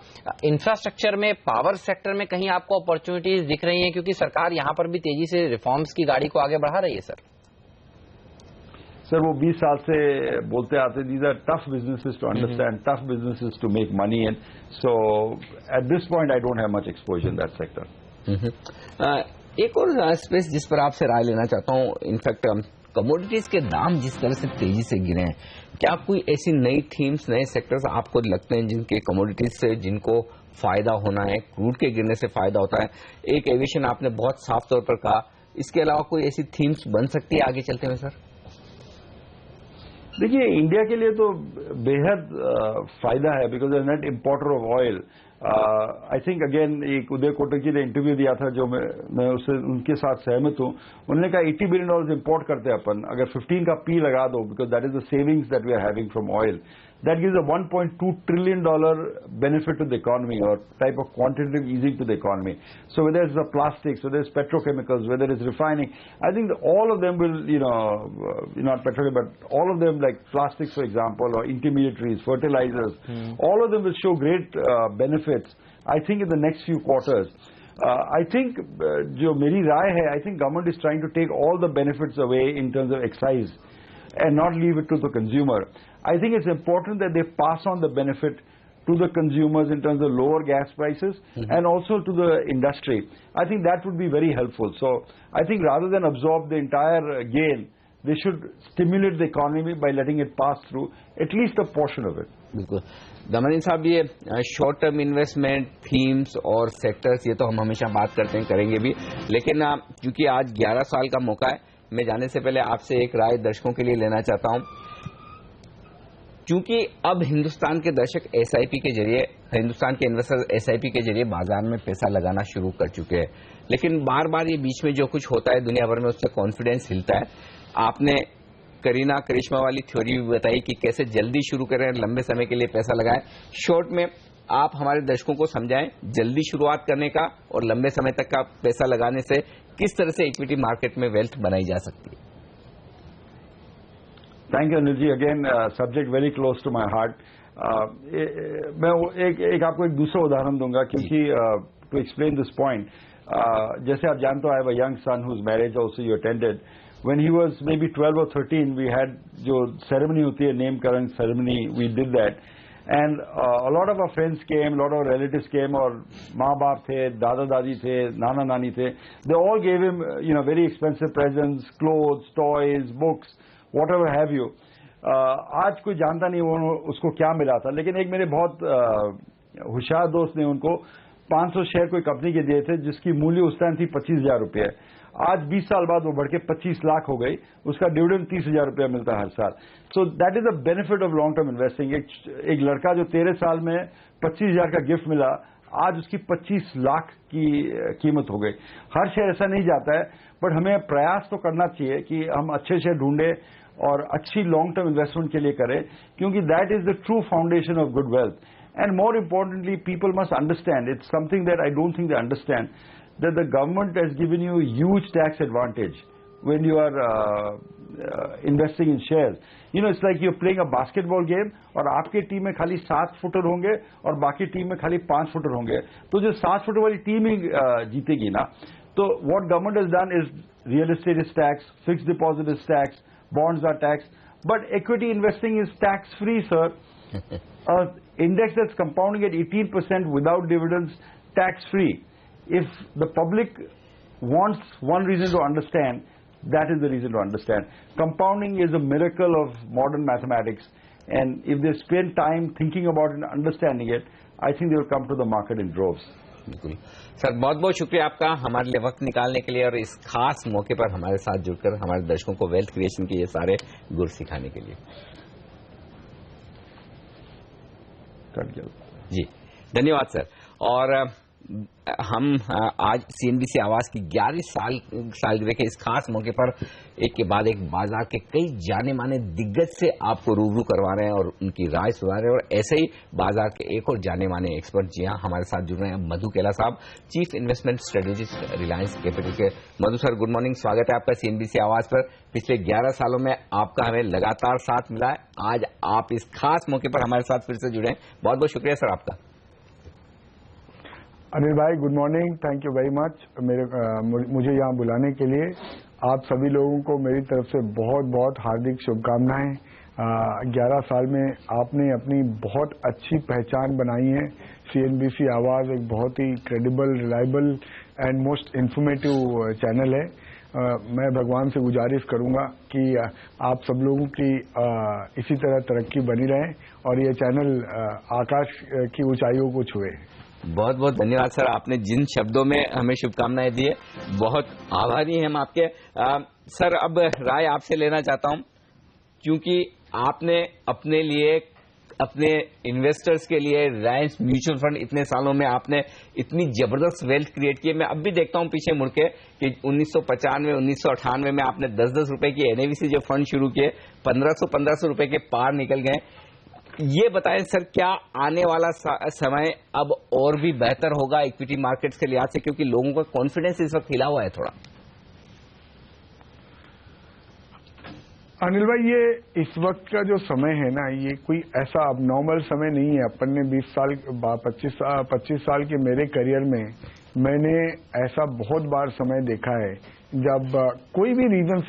इंफ्रास्ट्रक्चर में, पावर सेक्टर में कहीं आपको अपॉर्चुनिटीज दिख रही हैं, क्योंकि सरकार यहाँ पर भी तेजी से रिफॉर्म्स की गाड़ी को आगे बढ़ा रही है. सर वो 20 साल से बोलते आते, these are tough businesses to understand, tough businesses to make money in. So at this point I don't have much exposure in that sector. एक और स्पेस जिस पर आपसे राय लेना चाहता हूँ, इनफैक्ट कमोडिटीज के दाम जिस तरह से तेजी से गिरे हैं, क्या कोई ऐसी नई थीम्स, नए सेक्टर्स आपको लगते हैं जिनके कमोडिटीज से जिनको फायदा होना है, क्रूड के गिरने से फायदा होता है? एक एविएशन आपने बहुत साफ तौर पर कहा, इसके अलावा कोई ऐसी थीम्स बन सकती है आगे चलते हुए सर? देखिए, इंडिया के लिए तो बेहद फायदा है, because net importer of oil. I think again एक उदय कोटक जी ने इंटरव्यू दिया था, जो मैं उससे उनके साथ सहमत हूं. उन्होंने कहा $80 बिलियन इम्पोर्ट करते हैं अपन, अगर 15 का P लगा दो, because that is the savings that we are having from oil. That gives a $1.2 trillion benefit to the economy, or type of quantitative easing to the economy. So whether it's the plastics, whether it's petrochemicals, whether it's refining, I think all of them will, not petrochemicals, but all of them, like plastics, for example, or intermediaries, fertilizers, all of them will show great benefits, I think, in the next few quarters. I think, जो मेरी राय है, I think government is trying to take all the benefits away in terms of excise and not leave it to the consumer. I think it's important that they pass on the benefit to the consumers in terms of lower gas prices and also to the industry. I think that would be very helpful. So I think rather than absorb the entire gain, they should stimulate the economy by letting it pass through at least a portion of it. बिल्कुल. दमन साहब, ये शॉर्ट टर्म इन्वेस्टमेंट थीम्स और सेक्टर्स, ये तो हम हमेशा बात करते हैं, करेंगे भी, लेकिन क्योंकि आज 11 साल का मौका है, मैं जाने से पहले आपसे एक राय दर्शकों के लिए लेना चाहता हूं. क्योंकि अब हिंदुस्तान के दर्शक SIP के जरिए, हिंदुस्तान के इन्वेस्टर SIP के जरिए बाजार में पैसा लगाना शुरू कर चुके हैं, लेकिन बार बार ये बीच में जो कुछ होता है दुनिया भर में, उससे कॉन्फिडेंस हिलता है. आपने करीना करिश्मा वाली थ्योरी भी बताई कि कैसे जल्दी शुरू करें, लंबे समय के लिए पैसा लगाएं. शॉर्ट में आप हमारे दर्शकों को समझाएं जल्दी शुरुआत करने का और लंबे समय तक का पैसा लगाने से किस तरह से इक्विटी मार्केट में वेल्थ बनाई जा सकती है. Thank you Anil ji. Again subject very close to my heart. मैं एक आपको एक दूसरा उदाहरण दूंगा, क्योंकि टू एक्सप्लेन दिस पॉइंट, जैसे आप जानते हो, I have a young son whose marriage also you attended. When he was maybe 12 or 13, we had जो ceremony होती है, nameकरण ceremony, we did that. And a lot of our friends came, a lot of our relatives came, और माँ बाप थे, दादा दादी थे, नाना नानी थे. They all gave him, very expensive presents, clothes, toys, books, whatever have you. आज कोई जानता नहीं वो उसको क्या मिला था, लेकिन एक मेरे बहुत होशियार दोस्त ने उनको 500 शेयर कोई कंपनी के दिए थे, जिसकी मूल्य उस टाइम थी 25,000 रुपये. आज 20 साल बाद वो बढ़ के 25 लाख हो गई. उसका डिविडेंड 30,000 रुपया मिलता है हर साल. So that is the benefit of long term investing. एक लड़का जो 13 साल में 25,000 का गिफ्ट मिला, आज उसकी 25 लाख की कीमत हो गई. हर शेयर ऐसा नहीं जाता है, बट हमें प्रयास तो करना चाहिए कि हम अच्छे शेयर ढूंढे और अच्छी लॉन्ग टर्म इन्वेस्टमेंट के लिए करें, क्योंकि that is the true foundation of good wealth. And more importantly, people must understand, it's something that I don't think they understand, that the government has given you huge tax advantage when you are investing in shares. It's like you're playing a basketball game, और आपके टीम में खाली 7 फुटर होंगे और बाकी टीम में खाली 5 फुटर होंगे, तो जो 7 फुटर वाली टीम ही जीतेगी ना. तो what government has done is real estate is taxed, fixed deposit is taxed, bonds are taxed, but equity investing is tax free, sir. Index that's compounding at 18% without dividends, tax free. If the public wants one reason to understand, that is the reason to understand. Compounding is a miracle of modern mathematics, and if they spend time thinking about it and understanding it, I think they will come to the market in droves. बिल्कुल सर, बहुत बहुत शुक्रिया आपका हमारे लिए वक्त निकालने के लिए और इस खास मौके पर हमारे साथ जुड़कर हमारे दर्शकों को वेल्थ क्रिएशन के ये सारे गुर सिखाने के लिए। जी धन्यवाद सर। और हम आज सीएनबीसी आवाज की 11वीं सालगिरह के इस खास मौके पर एक के बाद एक बाजार के कई जाने माने दिग्गज से आपको रूबरू करवा रहे हैं और उनकी राय सुना रहे हैं। और ऐसे ही बाजार के एक और जाने माने एक्सपर्ट जी हाँ हमारे साथ जुड़ रहे हैं मधु केला साहब, chief investment strategist Reliance capital के। मधु सर गुड मॉर्निंग, स्वागत है आपका सीएनबीसी आवाज पर। पिछले 11 सालों में आपका हमें लगातार साथ मिला है, आज आप इस खास मौके पर हमारे साथ फिर से जुड़े हैं, बहुत बहुत शुक्रिया सर आपका। अनिल भाई good morning, thank you very much मुझे यहाँ बुलाने के लिए। आप सभी लोगों को मेरी तरफ से बहुत बहुत हार्दिक शुभकामनाएं। 11 साल में आपने अपनी बहुत अच्छी पहचान बनाई है। सीएनबीसी आवाज एक बहुत ही credible, reliable and most informative channel है। मैं भगवान से गुजारिश करूंगा कि आप सब लोगों की इसी तरह तरक्की बनी रहे और ये चैनल आकाश की ऊंचाइयों को छुए। बहुत बहुत धन्यवाद सर, आपने जिन शब्दों में हमें शुभकामनाएं दी है, बहुत आभारी हैं हम आपके। सर अब राय आपसे लेना चाहता हूं, क्योंकि आपने अपने लिए, अपने इन्वेस्टर्स के लिए रिलायंस म्यूचुअल फंड इतने सालों में आपने इतनी जबरदस्त वेल्थ क्रिएट की है। मैं अब भी देखता हूं पीछे मुड़ के कि 1995 1998 में आपने 10-10 रुपए की एनएवीसी जो फंड शुरू किए 1500 रुपए के पार निकल गए। ये बताएं सर, क्या आने वाला समय अब और भी बेहतर होगा इक्विटी मार्केट्स के लिहाज से, क्योंकि लोगों का कॉन्फिडेंस इस वक्त हिला हुआ है थोड़ा? अनिल भाई, ये इस वक्त का जो समय है ना, ये कोई ऐसा अब नॉर्मल समय नहीं है। अपन ने 25 साल के मेरे करियर में मैंने ऐसा बहुत बार समय देखा है जब कोई भी रीजंस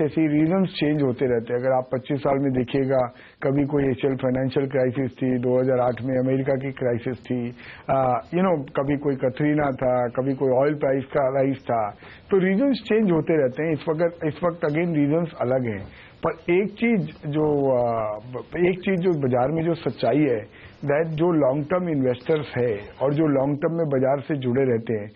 चेंज होते रहते हैं। अगर आप 25 साल में देखिएगा, कभी कोई एशियन फाइनेंशियल क्राइसिस थी, 2008 में अमेरिका की क्राइसिस थी, कभी कोई कतरीना था, कभी कोई ऑयल प्राइस का राइज था। तो रीजंस चेंज होते रहते हैं। इस वक्त अगेन रीजंस अलग हैं, पर एक चीज जो बाजार में जो सच्चाई है, दैट जो लॉन्ग टर्म इन्वेस्टर्स है और जो लॉन्ग टर्म में बाजार से जुड़े रहते हैं,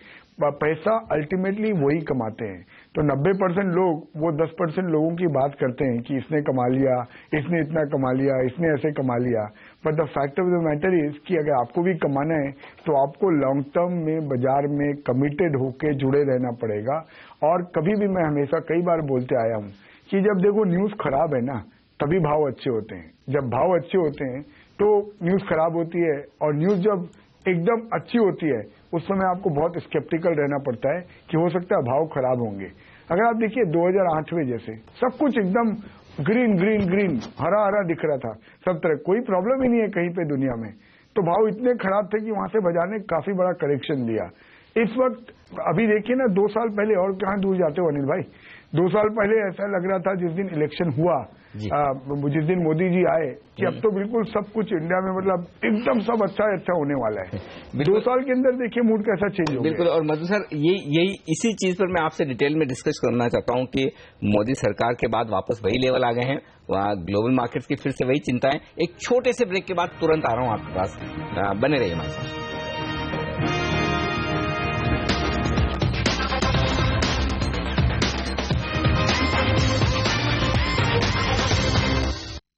पैसा अल्टीमेटली वही कमाते हैं। तो 90% लोग वो 10% लोगों की बात करते हैं कि इसने कमा लिया, इसने इतना कमा लिया, इसने ऐसे कमा लिया। But the fact of the matter is कि अगर आपको भी कमाना है तो आपको लॉन्ग टर्म में बाजार में कमिटेड होके जुड़े रहना पड़ेगा। और कभी भी मैं हमेशा कई बार बोलते आया हूं कि जब देखो न्यूज खराब है ना, तभी भाव अच्छे होते हैं। जब भाव अच्छे होते हैं तो न्यूज खराब होती है, और न्यूज जब एकदम अच्छी होती है उस समय आपको बहुत स्केप्टिकल रहना पड़ता है कि हो सकता है भाव खराब होंगे। अगर आप देखिए 2008 में जैसे सब कुछ एकदम ग्रीन हरा हरा दिख रहा था सब तरह, कोई प्रॉब्लम ही नहीं है कहीं पे दुनिया में, तो भाव इतने खराब थे कि वहां से बाजार ने काफी बड़ा करेक्शन लिया। इस वक्त अभी देखिए ना, 2 साल पहले, और कहां दूर जाते हो अनिल भाई, 2 साल पहले ऐसा लग रहा था जिस दिन इलेक्शन हुआ, जिस दिन मोदी जी आए, कि अब तो बिल्कुल सब कुछ इंडिया में मतलब एकदम सब अच्छा होने वाला है। 2 साल के अंदर देखिए मूड कैसा चेंज हो गया। बिल्कुल। और मधु सर, यही इसी चीज पर मैं आपसे डिटेल में डिस्कस करना चाहता हूं कि मोदी सरकार के बाद वापस वही लेवल आ गए हैं, वहां ग्लोबल मार्केट्स की फिर से वही चिंता है। एक छोटे से ब्रेक के बाद तुरंत आ रहा हूं आपके पास, बने रहिए हमारे साथ।